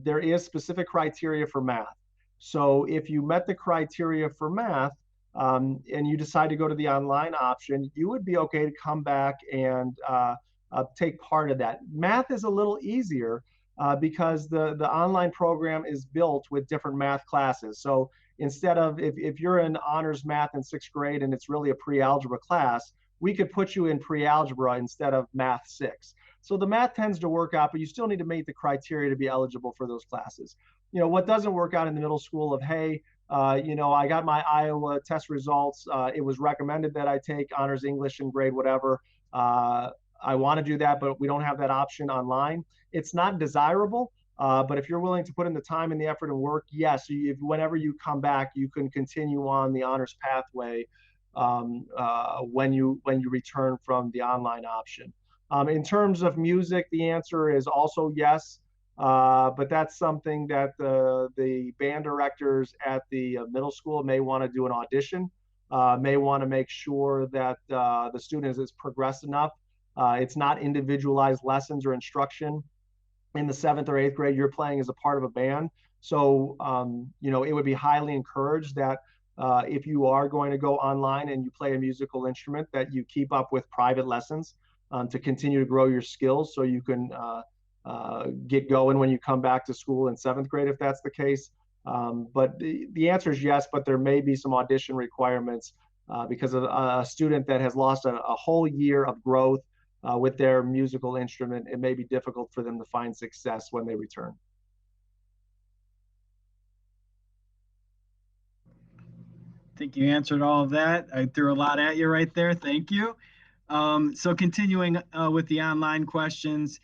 there is specific criteria for math. So if you met the criteria for math, and you decide to go to the online option, you would be okay to come back and take part of that. Math is a little easier because the online program is built with different math classes. So instead of, if you're in honors math in 6th grade and it's really a pre-algebra class, we could put you in pre-algebra instead of math 6. So the math tends to work out, but you still need to meet the criteria to be eligible for those classes. You know, what doesn't work out in the middle school of, hey, you know, I got my Iowa test results. It was recommended that I take honors English in grade whatever. I want to do that, but we don't have that option online. It's not desirable, but if you're willing to put in the time and the effort and work, yes, whenever you come back, you can continue on the honors pathway when you return from the online option. In terms of music, the answer is also yes. But that's something that the band directors at the middle school may want to do an audition, may want to make sure that the student is progressed enough. It's not individualized lessons or instruction. In the 7th or 8th grade, you're playing as a part of a band. So, you know, it would be highly encouraged that if you are going to go online and you play a musical instrument, that you keep up with private lessons to continue to grow your skills so you can get going when you come back to school in 7th grade, if that's the case. But the answer is yes, but there may be some audition requirements because of a student that has lost a whole year of growth with their musical instrument. It may be difficult for them to find success when they return. I think you answered all of that. I threw a lot at you right there. Thank you. So continuing with the online questions,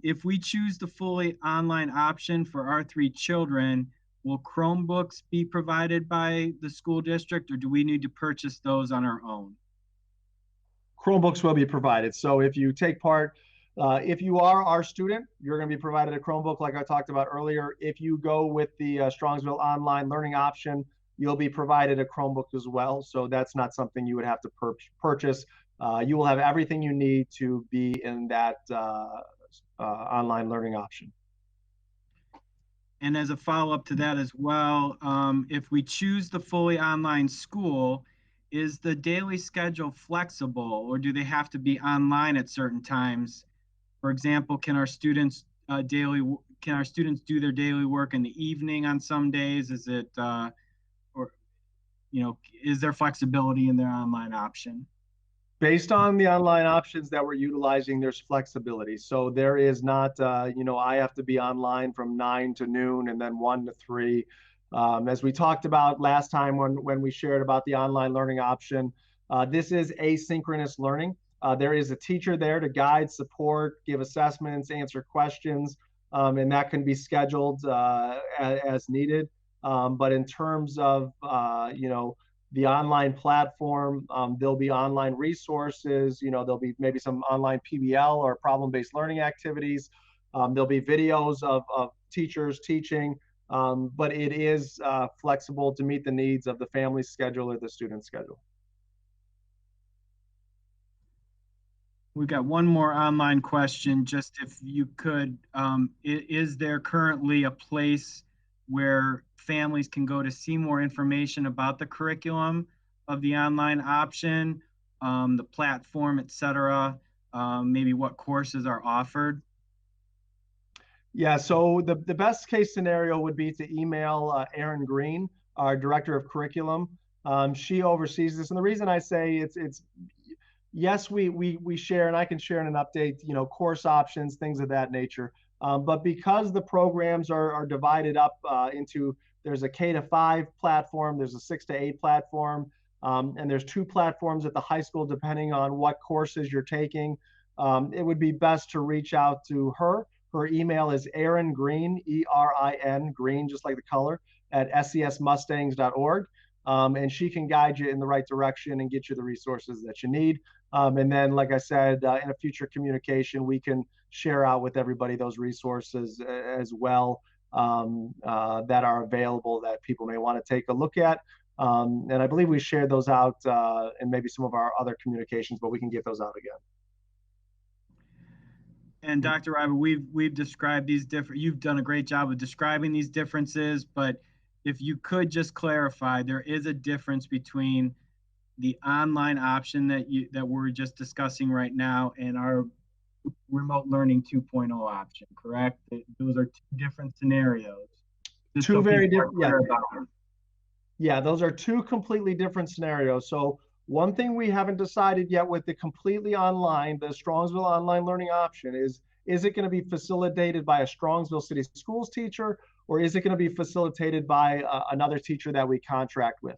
if we choose the fully online option for our 3 children, will Chromebooks be provided by the school district, or do we need to purchase those on our own? Chromebooks will be provided. So if you take part, if you are our student, you're going to be provided a Chromebook like I talked about earlier. If you go with the Strongsville online learning option, you'll be provided a Chromebook as well. So that's not something you would have to purchase. You will have everything you need to be in that online learning option. And as a follow-up to that as well, if we choose the fully online school, is the daily schedule flexible, or do they have to be online at certain times? For example, can our students do their daily work in the evening on some days? Is it or you know, is there flexibility in their online option? Based on the online options that we're utilizing, there's flexibility. So there is not, you know, I have to be online from 9 to noon and then 1 to 3. As we talked about last time when we shared about the online learning option, this is asynchronous learning. There is a teacher there to guide, support, give assessments, answer questions, and that can be scheduled as needed. But in terms of, you know, the online platform, there'll be online resources, you know, there'll be maybe some online PBL or problem-based learning activities. There'll be videos of teachers teaching, but it is flexible to meet the needs of the family schedule or the student schedule. We've got one more online question, just if you could, is there currently a place where families can go to see more information about the curriculum of the online option, the platform, et cetera, maybe what courses are offered? Yeah, so the best case scenario would be to email Erin Green, our director of curriculum. She oversees this. And the reason I say it's yes, we share, and I can share in an update, you know, course options, things of that nature. But because the programs are divided up into, there's a K-5 platform, there's a 6-8 platform, and there's 2 platforms at the high school depending on what courses you're taking. It would be best to reach out to her. Her email is Erin Green, E-R-I-N, Green, just like the color, at SESmustangs.org. And she can guide you in the right direction and get you the resources that you need. And then, like I said, in a future communication, we can share out with everybody those resources as well that are available that people may want to take a look at. And I believe we shared those out in maybe some of our other communications, but we can get those out again. And Dr. Reiber, we've described these different. You've done a great job of describing these differences, but if you could just clarify, there is a difference between the online option that we're just discussing right now and our remote learning 2.0 option, correct? Those are two different scenarios. Just Two so very people are different, yeah. clear about them. Yeah, those are two completely different scenarios. So one thing we haven't decided yet with the completely online, the Strongsville online learning option is it going to be facilitated by a Strongsville City Schools teacher, or is it going to be facilitated by another teacher that we contract with?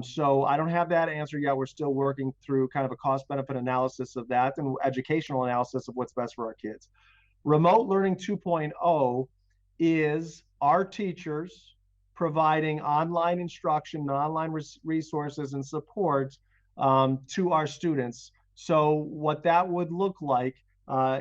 So I don't have that answer yet. We're still working through kind of a cost benefit analysis of that and educational analysis of what's best for our kids. Remote Learning 2.0 is our teachers providing online instruction, online resources, and support to our students. So what that would look like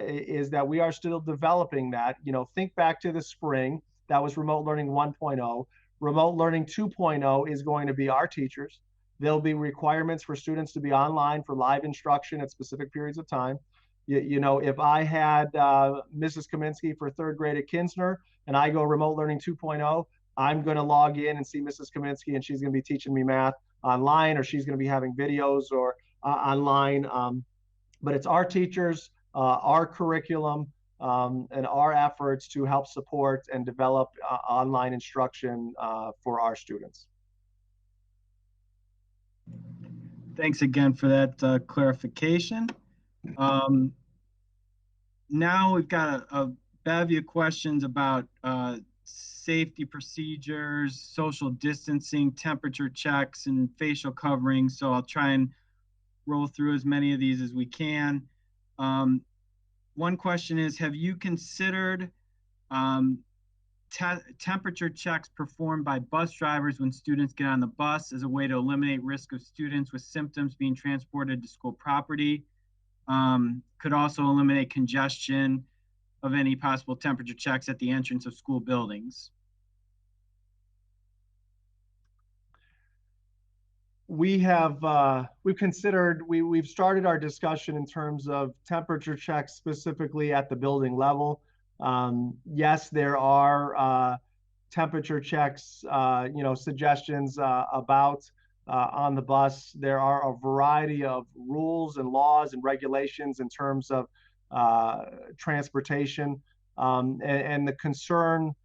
is that we are still developing that. You know, think back to the spring. That was Remote Learning 1.0. Remote Learning 2.0 is going to be our teachers. There'll be requirements for students to be online for live instruction at specific periods of time. You know, if I had Mrs. Kaminsky for third grade at Kinsner and I go Remote Learning 2.0, I'm going to log in and see Mrs. Kaminsky and she's going to be teaching me math online, or she's going to be having videos or online. But it's our teachers, our curriculum, and our efforts to help support and develop online instruction for our students. Thanks again for that clarification. Now we've got a bevy of questions about safety procedures, social distancing, temperature checks, and facial coverings. So I'll try and roll through as many of these as we can. One question is, have you considered temperature checks performed by bus drivers when students get on the bus as a way to eliminate risk of students with symptoms being transported to school property? Could also eliminate congestion of any possible temperature checks at the entrance of school buildings. We've started our discussion in terms of temperature checks specifically at the building level. Yes, there are temperature checks, suggestions about on the bus. There are a variety of rules and laws and regulations in terms of transportation, and the concern.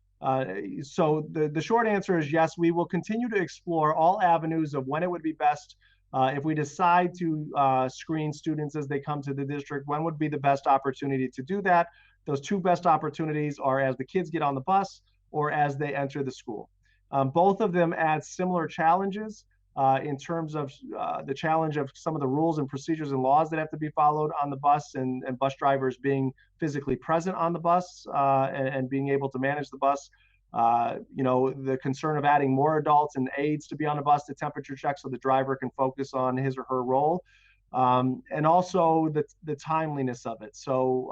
So the short answer is yes, we will continue to explore all avenues of when it would be best if we decide to screen students as they come to the district. When would be the best opportunity to do that? Those two best opportunities are as the kids get on the bus or as they enter the school. Both of them add similar challenges in terms of the challenge of some of the rules and procedures and laws that have to be followed on the bus, and bus drivers being physically present on the bus and being able to manage the bus. The concern of adding more adults and aides to be on the bus to temperature check so the driver can focus on his or her role. And also the timeliness of it. So,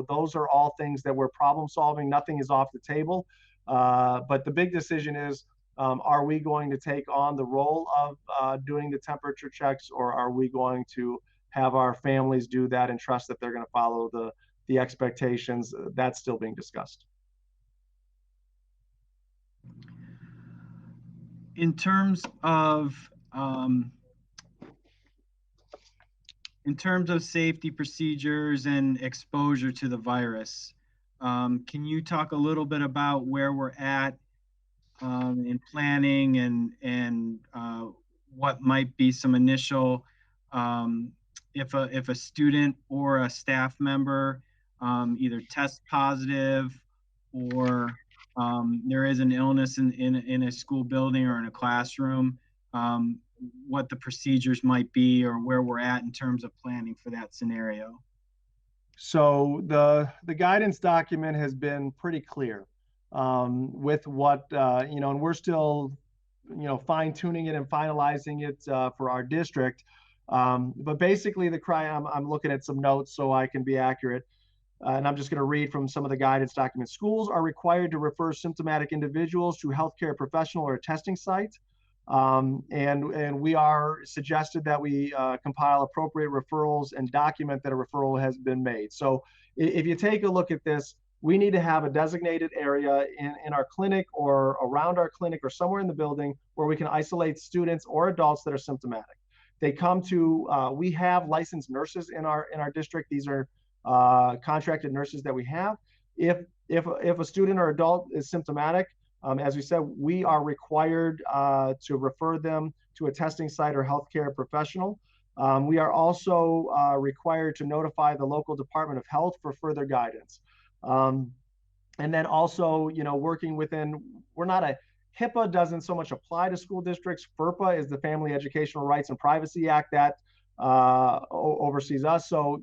those are all things that we're problem solving. Nothing is off the table. But the big decision is, are we going to take on the role of doing the temperature checks, or are we going to have our families do that and trust that they're going to follow the expectations? That's still being discussed. In terms of safety procedures and exposure to the virus, can you talk a little bit about where we're at in planning and what might be some initial, if a student or a staff member either test positive or there is an illness in a school building or in a classroom, what the procedures might be or where we're at in terms of planning for that scenario? So the guidance document has been pretty clear with what, and we're still, fine tuning it and finalizing it for our district. But basically I'm looking at some notes so I can be accurate. And I'm just going to read from some of the guidance documents. Schools are required to refer symptomatic individuals to a healthcare professional or a testing site. And we are suggested that we compile appropriate referrals and document that a referral has been made. So if you take a look at this, we need to have a designated area in our clinic or around our clinic or somewhere in the building where we can isolate students or adults that are symptomatic. They come to, we have licensed nurses in our district. These are contracted nurses that we have. If a student or adult is symptomatic, as we said, we are required to refer them to a testing site or healthcare professional. We are also required to notify the local Department of Health for further guidance. And then also, working within, we're not a, HIPAA doesn't so much apply to school districts. FERPA is the Family Educational Rights and Privacy Act that oversees us. So,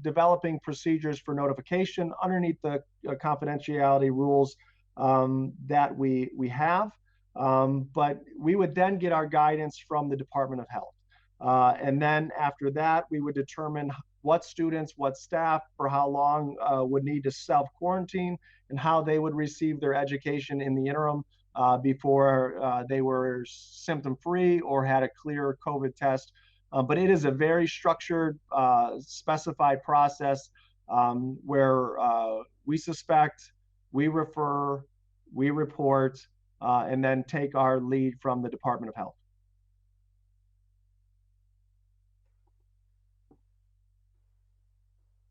developing procedures for notification underneath the confidentiality rules that we have. But we would then get our guidance from the Department of Health. And then after that, we would determine what students, what staff, for how long would need to self-quarantine and how they would receive their education in the interim before they were symptom-free or had a clear COVID test. But it is a very structured, specified process where we suspect, we refer, we report, and then take our lead from the Department of Health.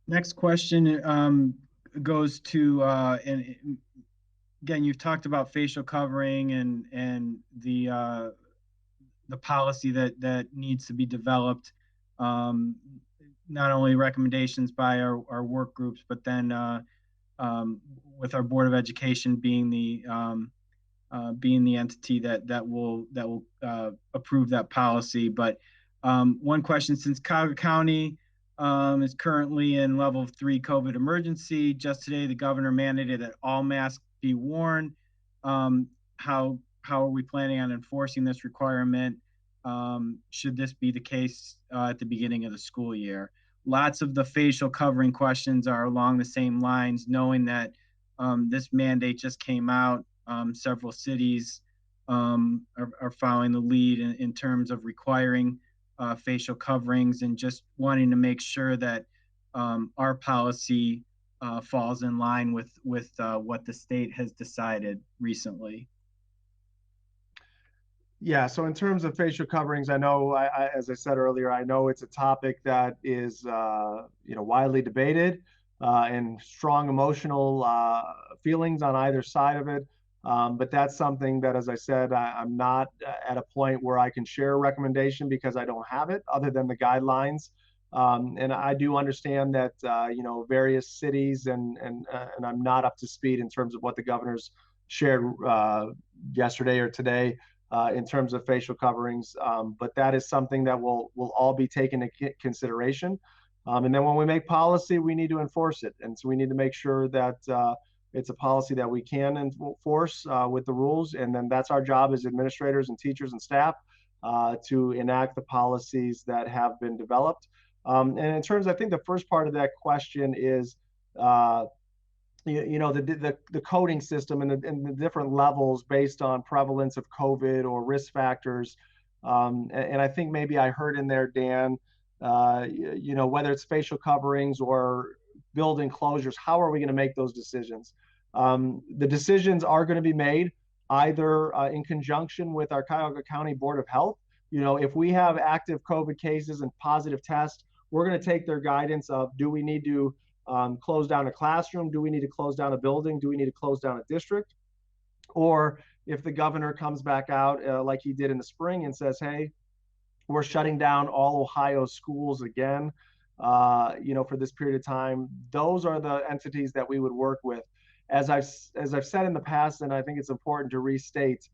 Next question goes to, and again, you've talked about facial covering and the policy that needs to be developed. Not only recommendations by our work groups, but then with our Board of Education being the entity that will approve that policy. But one question: since Cuyahoga County is currently in level 3 COVID emergency, just today the governor mandated that all masks be worn. How are we planning on enforcing this requirement? Should this be the case at the beginning of the school year? Lots of the facial covering questions are along the same lines, knowing that this mandate just came out. Several cities are following the lead in terms of requiring facial coverings, and just wanting to make sure that our policy falls in line with what the state has decided recently. Yeah, so in terms of facial coverings, I know, as I said earlier, I know it's a topic that is, widely debated and strong emotional feelings on either side of it. But that's something that, as I said, I'm not at a point where I can share a recommendation because I don't have it other than the guidelines. And I do understand that, various cities and I'm not up to speed in terms of what the governor's shared yesterday or today. In terms of facial coverings, but that is something that will all be taken into consideration. And then when we make policy, we need to enforce it. And so we need to make sure that it's a policy that we can enforce with the rules. And then that's our job as administrators and teachers and staff to enact the policies that have been developed. And in terms, I think the first part of that question is, the coding system and the different levels based on prevalence of COVID or risk factors. And I think maybe I heard in there, Dan, whether it's facial coverings or building closures, how are we going to make those decisions? The decisions are going to be made either in conjunction with our Cuyahoga County Board of Health. If we have active COVID cases and positive tests, we're going to take their guidance of, do we need to close down a classroom? Do we need to close down a building? Do we need to close down a district? Or if the governor comes back out like he did in the spring and says, hey, we're shutting down all Ohio schools again, for this period of time, those are the entities that we would work with. As I've said in the past, and I think it's important to restate,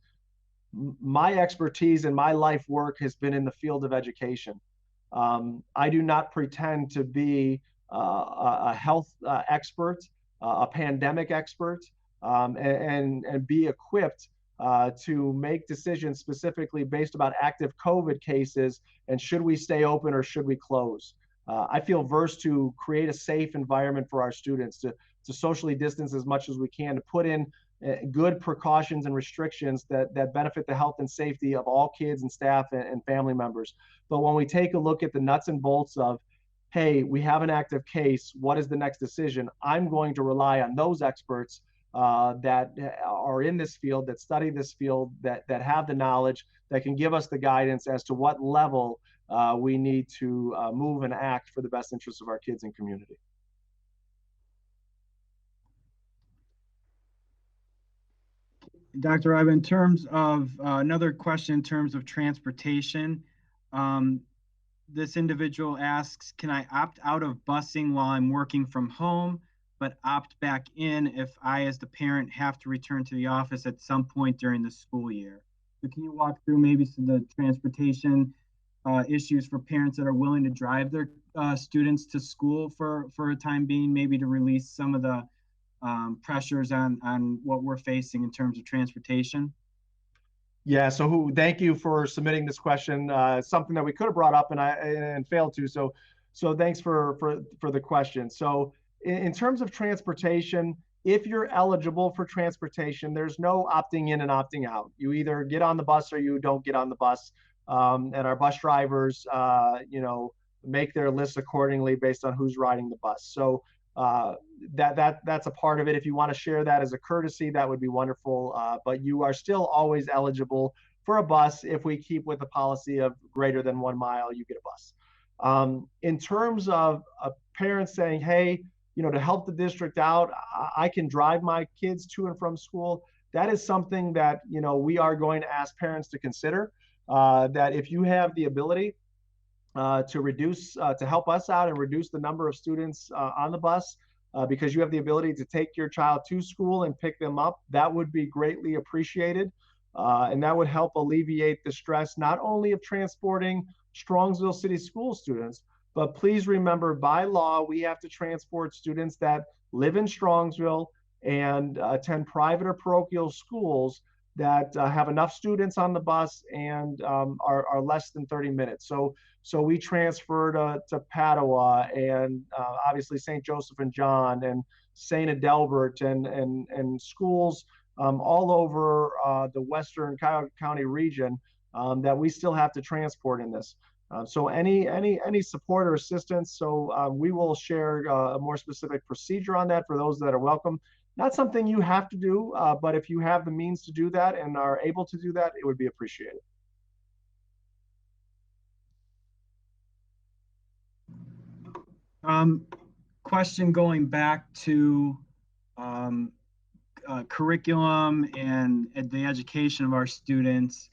my expertise and my life work has been in the field of education. I do not pretend to be a health expert, a pandemic expert, and be equipped to make decisions specifically based about active COVID cases and should we stay open or should we close. I feel versed to create a safe environment for our students, to socially distance as much as we can, to put in good precautions and restrictions that benefit the health and safety of all kids and staff and family members. But when we take a look at the nuts and bolts of, hey, we have an active case, what is the next decision? I'm going to rely on those experts that are in this field, that study this field, that have the knowledge, that can give us the guidance as to what level we need to move and act for the best interests of our kids and community. Dr. Ivan, in terms of another question in terms of transportation, this individual asks, can I opt out of busing while I'm working from home, but opt back in if I, as the parent, have to return to the office at some point during the school year? So can you walk through maybe some of the transportation issues for parents that are willing to drive their students to school for a time being, maybe to release some of the pressures on what we're facing in terms of transportation? Yeah, so thank you for submitting this question. Something that we could have brought up and failed to. So thanks for the question. So in terms of transportation, if you're eligible for transportation, there's no opting in and opting out. You either get on the bus or you don't get on the bus. And our bus drivers, make their lists accordingly based on who's riding the bus. So that's a part of it. If you want to share that as a courtesy, that would be wonderful. But you are still always eligible for a bus if we keep with the policy of greater than 1 mile, you get a bus. In terms of parents saying, hey, to help the district out, I can drive my kids to and from school. That is something that, we are going to ask parents to consider, that if you have the ability to help us out and reduce the number of students on the bus, because you have the ability to take your child to school and pick them up, that would be greatly appreciated. And that would help alleviate the stress, not only of transporting Strongsville City School students, but please remember, by law, we have to transport students that live in Strongsville and attend private or parochial schools that have enough students on the bus and are less than 30 minutes. So we transfer to Padua and obviously St. Joseph and John and St. Adelbert and schools all over the Western County region that we still have to transport in this. So any support or assistance, so we will share a more specific procedure on that for those that are welcome. Not something you have to do, but if you have the means to do that and are able to do that, it would be appreciated. Question going back to curriculum and the education of our students.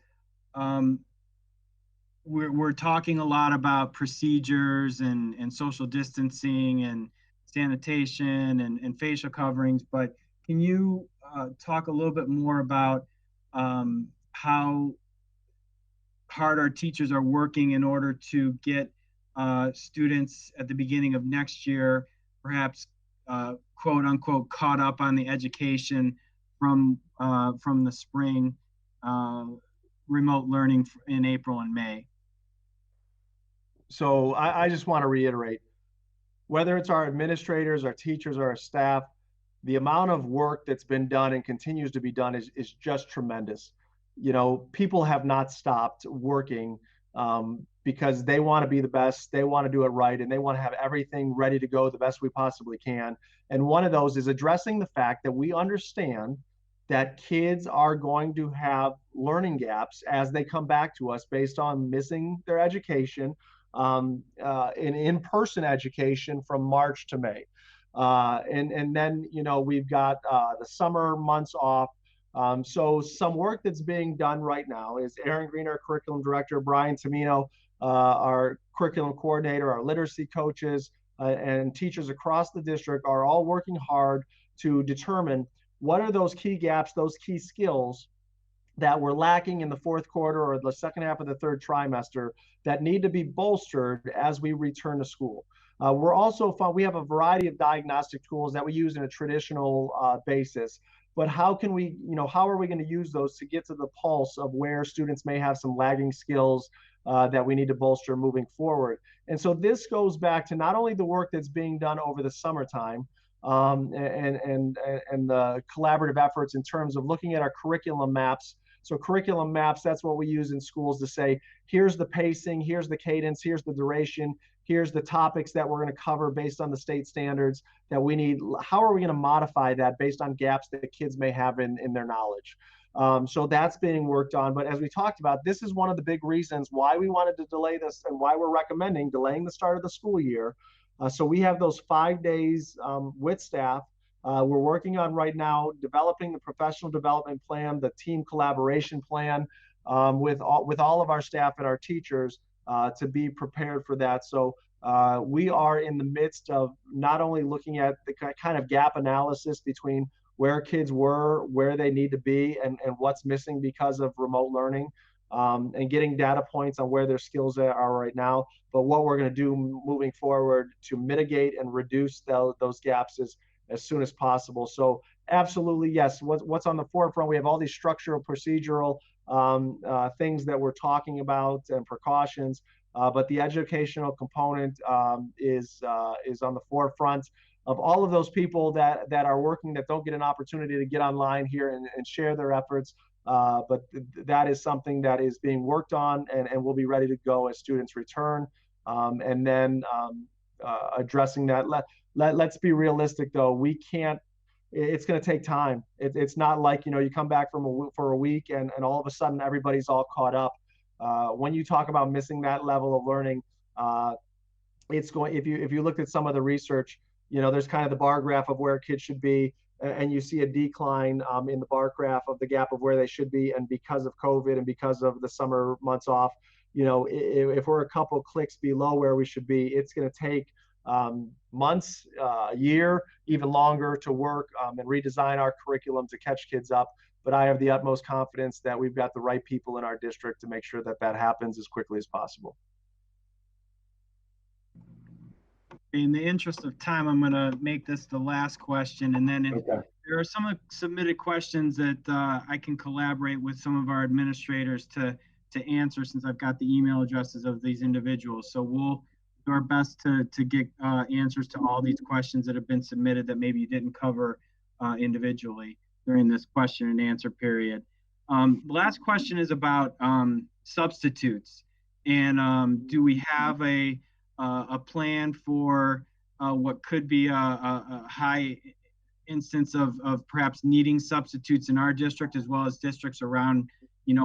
We're talking a lot about procedures and social distancing and sanitation and facial coverings, but can you talk a little bit more about how hard our teachers are working in order to get students at the beginning of next year, perhaps quote unquote, caught up on the education from the spring remote learning in April and May? So I just want to reiterate, whether it's our administrators, our teachers, or our staff, the amount of work that's been done and continues to be done is just tremendous. People have not stopped working because they want to be the best, they want to do it right, and they want to have everything ready to go the best we possibly can. And one of those is addressing the fact that we understand that kids are going to have learning gaps as they come back to us based on missing their education, in-person education from March to May. And then, we've got the summer months off. So some work that's being done right now is Aaron Green, our curriculum director, Brian Tamino, our curriculum coordinator, our literacy coaches, and teachers across the district are all working hard to determine what are those key gaps, those key skills that were lacking in the fourth quarter or the second half of the third trimester that need to be bolstered as we return to school. We have a variety of diagnostic tools that we use in a traditional basis, but how are we going to use those to get to the pulse of where students may have some lagging skills that we need to bolster moving forward? And so this goes back to not only the work that's being done over the summertime, and the collaborative efforts in terms of looking at our curriculum maps. So curriculum maps, that's what we use in schools to say, here's the pacing, here's the cadence, here's the duration, here's the topics that we're going to cover based on the state standards that we need. How are we going to modify that based on gaps that kids may have in their knowledge? So that's being worked on. But as we talked about, this is one of the big reasons why we wanted to delay this and why we're recommending delaying the start of the school year. So we have those 5 days with staff. We're working on right now developing the professional development plan, the team collaboration plan with all of our staff and our teachers to be prepared for that. So we are in the midst of not only looking at the kind of gap analysis between where kids were, where they need to be, and what's missing because of remote learning, and getting data points on where their skills are right now. But what we're going to do moving forward to mitigate and reduce those gaps is as soon as possible. So absolutely, yes, what's on the forefront, we have all these structural, procedural things that we're talking about and precautions, but the educational component is on the forefront of all of those people that are working that don't get an opportunity to get online here and share their efforts. But that is something that is being worked on and will be ready to go as students return. And then addressing that. Let's be realistic though. We can't, it's going to take time. It's not like, you come back for a week and all of a sudden everybody's all caught up. When you talk about missing that level of learning, it's going, if you looked at some of the research, there's kind of the bar graph of where kids should be, and you see a decline in the bar graph of the gap of where they should be. And because of COVID and because of the summer months off, if we're a couple clicks below where we should be, it's going to take months, a year, even longer to work and redesign our curriculum to catch kids up. But I have the utmost confidence that we've got the right people in our district to make sure that that happens as quickly as possible. In the interest of time, I'm going to make this the last question. And then if there are some submitted questions that I can collaborate with some of our administrators to answer, since I've got the email addresses of these individuals. So we'll do our best to get answers to all these questions that have been submitted that maybe you didn't cover individually during this question and answer period. The last question is about substitutes. And do we have a plan for what could be a high instance of perhaps needing substitutes in our district as well as districts around,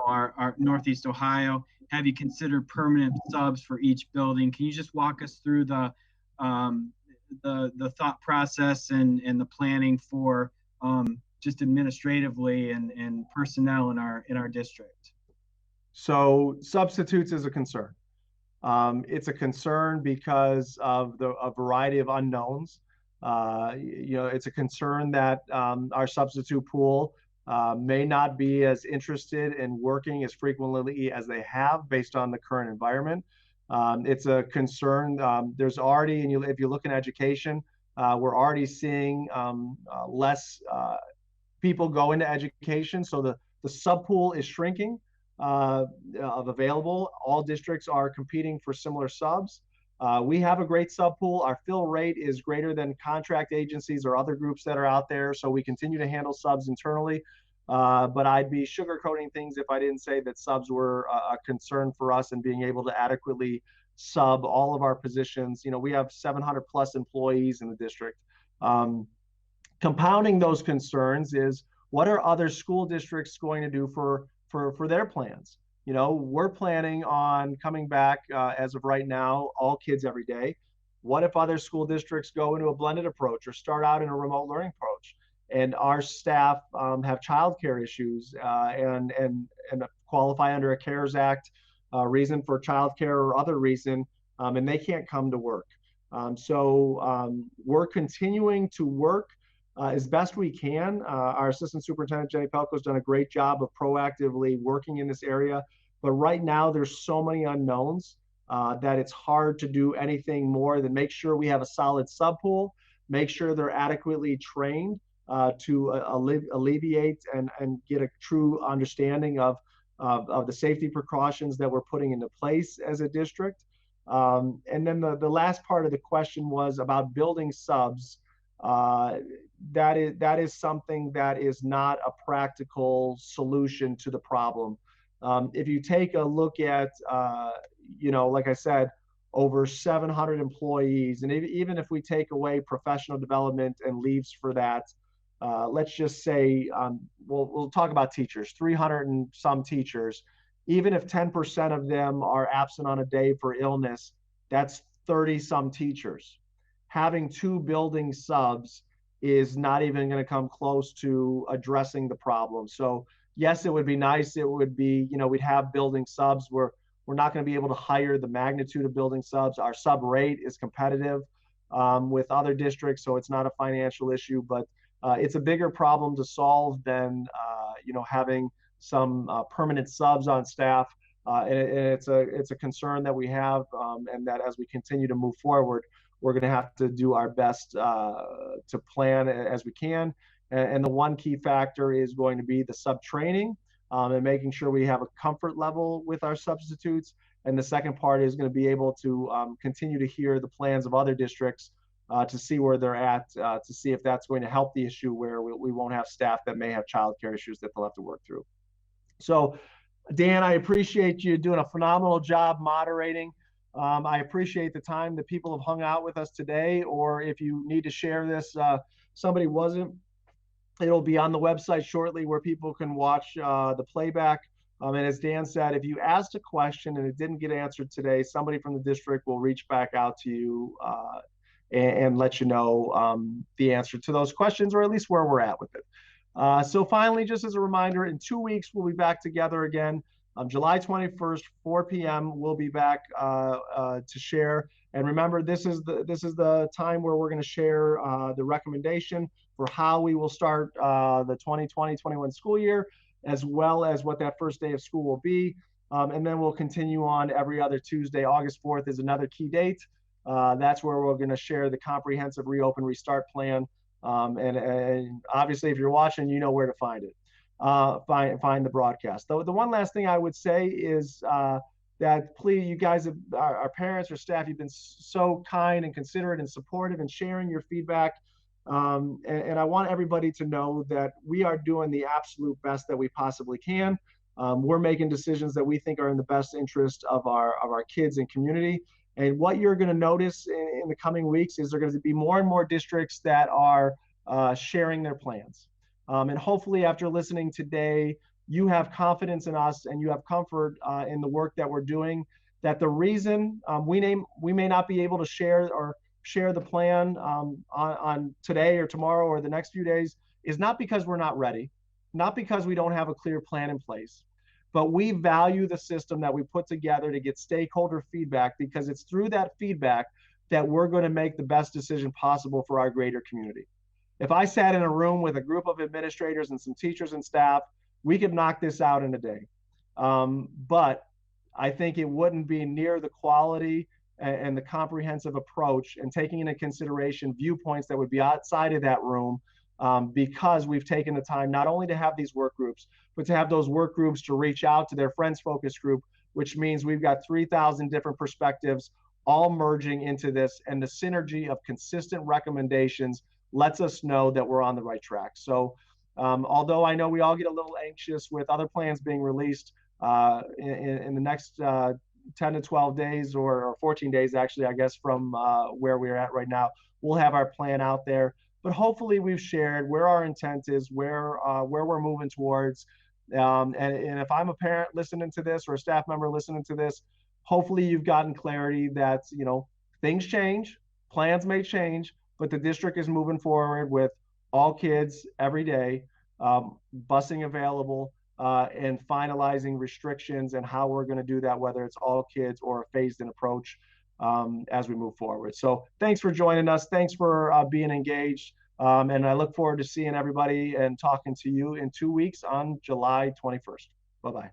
our Northeast Ohio? Have you considered permanent subs for each building? Can you just walk us through the thought process and the planning for just administratively and personnel in our district? So substitutes is a concern. It's a concern because of a variety of unknowns. It's a concern that our substitute pool may not be as interested in working as frequently as they have based on the current environment. It's a concern. There's already, and if you look in education, we're already seeing less people go into education. So the sub pool is shrinking of available. All districts are competing for similar subs. We have a great sub pool. Our fill rate is greater than contract agencies or other groups that are out there. So we continue to handle subs internally. But I'd be sugarcoating things if I didn't say that subs were a concern for us and being able to adequately sub all of our positions. We have 700 plus employees in the district. Compounding those concerns is, what are other school districts going to do for their plans? We're planning on coming back as of right now, all kids every day. What if other school districts go into a blended approach or start out in a remote learning approach? And our staff have childcare issues and qualify under a CARES Act reason for childcare or other reason, and they can't come to work. So we're continuing to work as best we can. Our Assistant Superintendent, Jenny Pelko, has done a great job of proactively working in this area. But right now, there's so many unknowns that it's hard to do anything more than make sure we have a solid sub pool, make sure they're adequately trained to alleviate and get a true understanding of the safety precautions that we're putting into place as a district. And then the last part of the question was about building subs. uh, that is something that is not a practical solution to the problem. If you take a look at, like I said, over 700 employees, and even if we take away professional development and leaves for that, let's just say we'll talk about teachers, 300 and some teachers. Even if 10% of them are absent on a day for illness, that's 30 some teachers. Having two building subs is not even going to come close to addressing the problem. So yes, it would be nice. It would be, we'd have building subs where we're not going to be able to hire the magnitude of building subs. Our sub rate is competitive with other districts, so it's not a financial issue, but it's a bigger problem to solve than having some permanent subs on staff. And it's a concern that we have, and that as we continue to move forward, we're going to have to do our best to plan as we can. And the one key factor is going to be the sub training and making sure we have a comfort level with our substitutes. And the second part is going to be able to continue to hear the plans of other districts to see where they're at, to see if that's going to help the issue where we won't have staff that may have childcare issues that they'll have to work through. So, Dan, I appreciate you doing a phenomenal job moderating. I appreciate the time that people have hung out with us today, or if you need to share this, somebody wasn't, it'll be on the website shortly where people can watch the playback. And as Dan said, if you asked a question and it didn't get answered today, somebody from the district will reach back out to you and let you know the answer to those questions, or at least where we're at with it. So finally, just as a reminder, in 2 weeks, we'll be back together again. July 21st, 4 p.m. We'll be back to share. And remember, this is the time where we're going to share the recommendation for how we will start the 2020-21 school year, as well as what that first day of school will be. And then we'll continue on every other Tuesday. August 4th is another key date. That's where we're going to share the comprehensive reopen restart plan. And obviously, if you're watching, you know where to find it. Find the broadcast. The one last thing I would say is that please, you guys, our parents or staff, you've been so kind and considerate and supportive and sharing your feedback. And I want everybody to know that we are doing the absolute best that we possibly can. We're making decisions that we think are in the best interest of our kids and community. And what you're going to notice in the coming weeks is there are going to be more and more districts that are sharing their plans. And hopefully after listening today, you have confidence in us and you have comfort in the work that we're doing, that the reason we may not be able to share the plan on today or tomorrow or the next few days is not because we're not ready, not because we don't have a clear plan in place, but we value the system that we put together to get stakeholder feedback, because it's through that feedback that we're going to make the best decision possible for our greater community. If I sat in a room with a group of administrators and some teachers and staff, we could knock this out in a day. But I think it wouldn't be near the quality and the comprehensive approach, and taking into consideration viewpoints that would be outside of that room, because we've taken the time not only to have these work groups, but to have those work groups to reach out to their friends focus group, which means we've got 3,000 different perspectives all merging into this, and the synergy of consistent recommendations lets us know that we're on the right track. So although I know we all get a little anxious with other plans being released in the next 10 to 12 days or 14 days, actually, I guess, from where we're at right now, we'll have our plan out there. But hopefully we've shared where our intent is, where we're moving towards. And if I'm a parent listening to this or a staff member listening to this, hopefully you've gotten clarity that, things change, plans may change, but the district is moving forward with all kids every day, busing available, and finalizing restrictions and how we're going to do that, whether it's all kids or a phased-in approach as we move forward. So thanks for joining us. Thanks for being engaged. And I look forward to seeing everybody and talking to you in 2 weeks on July 21st. Bye-bye.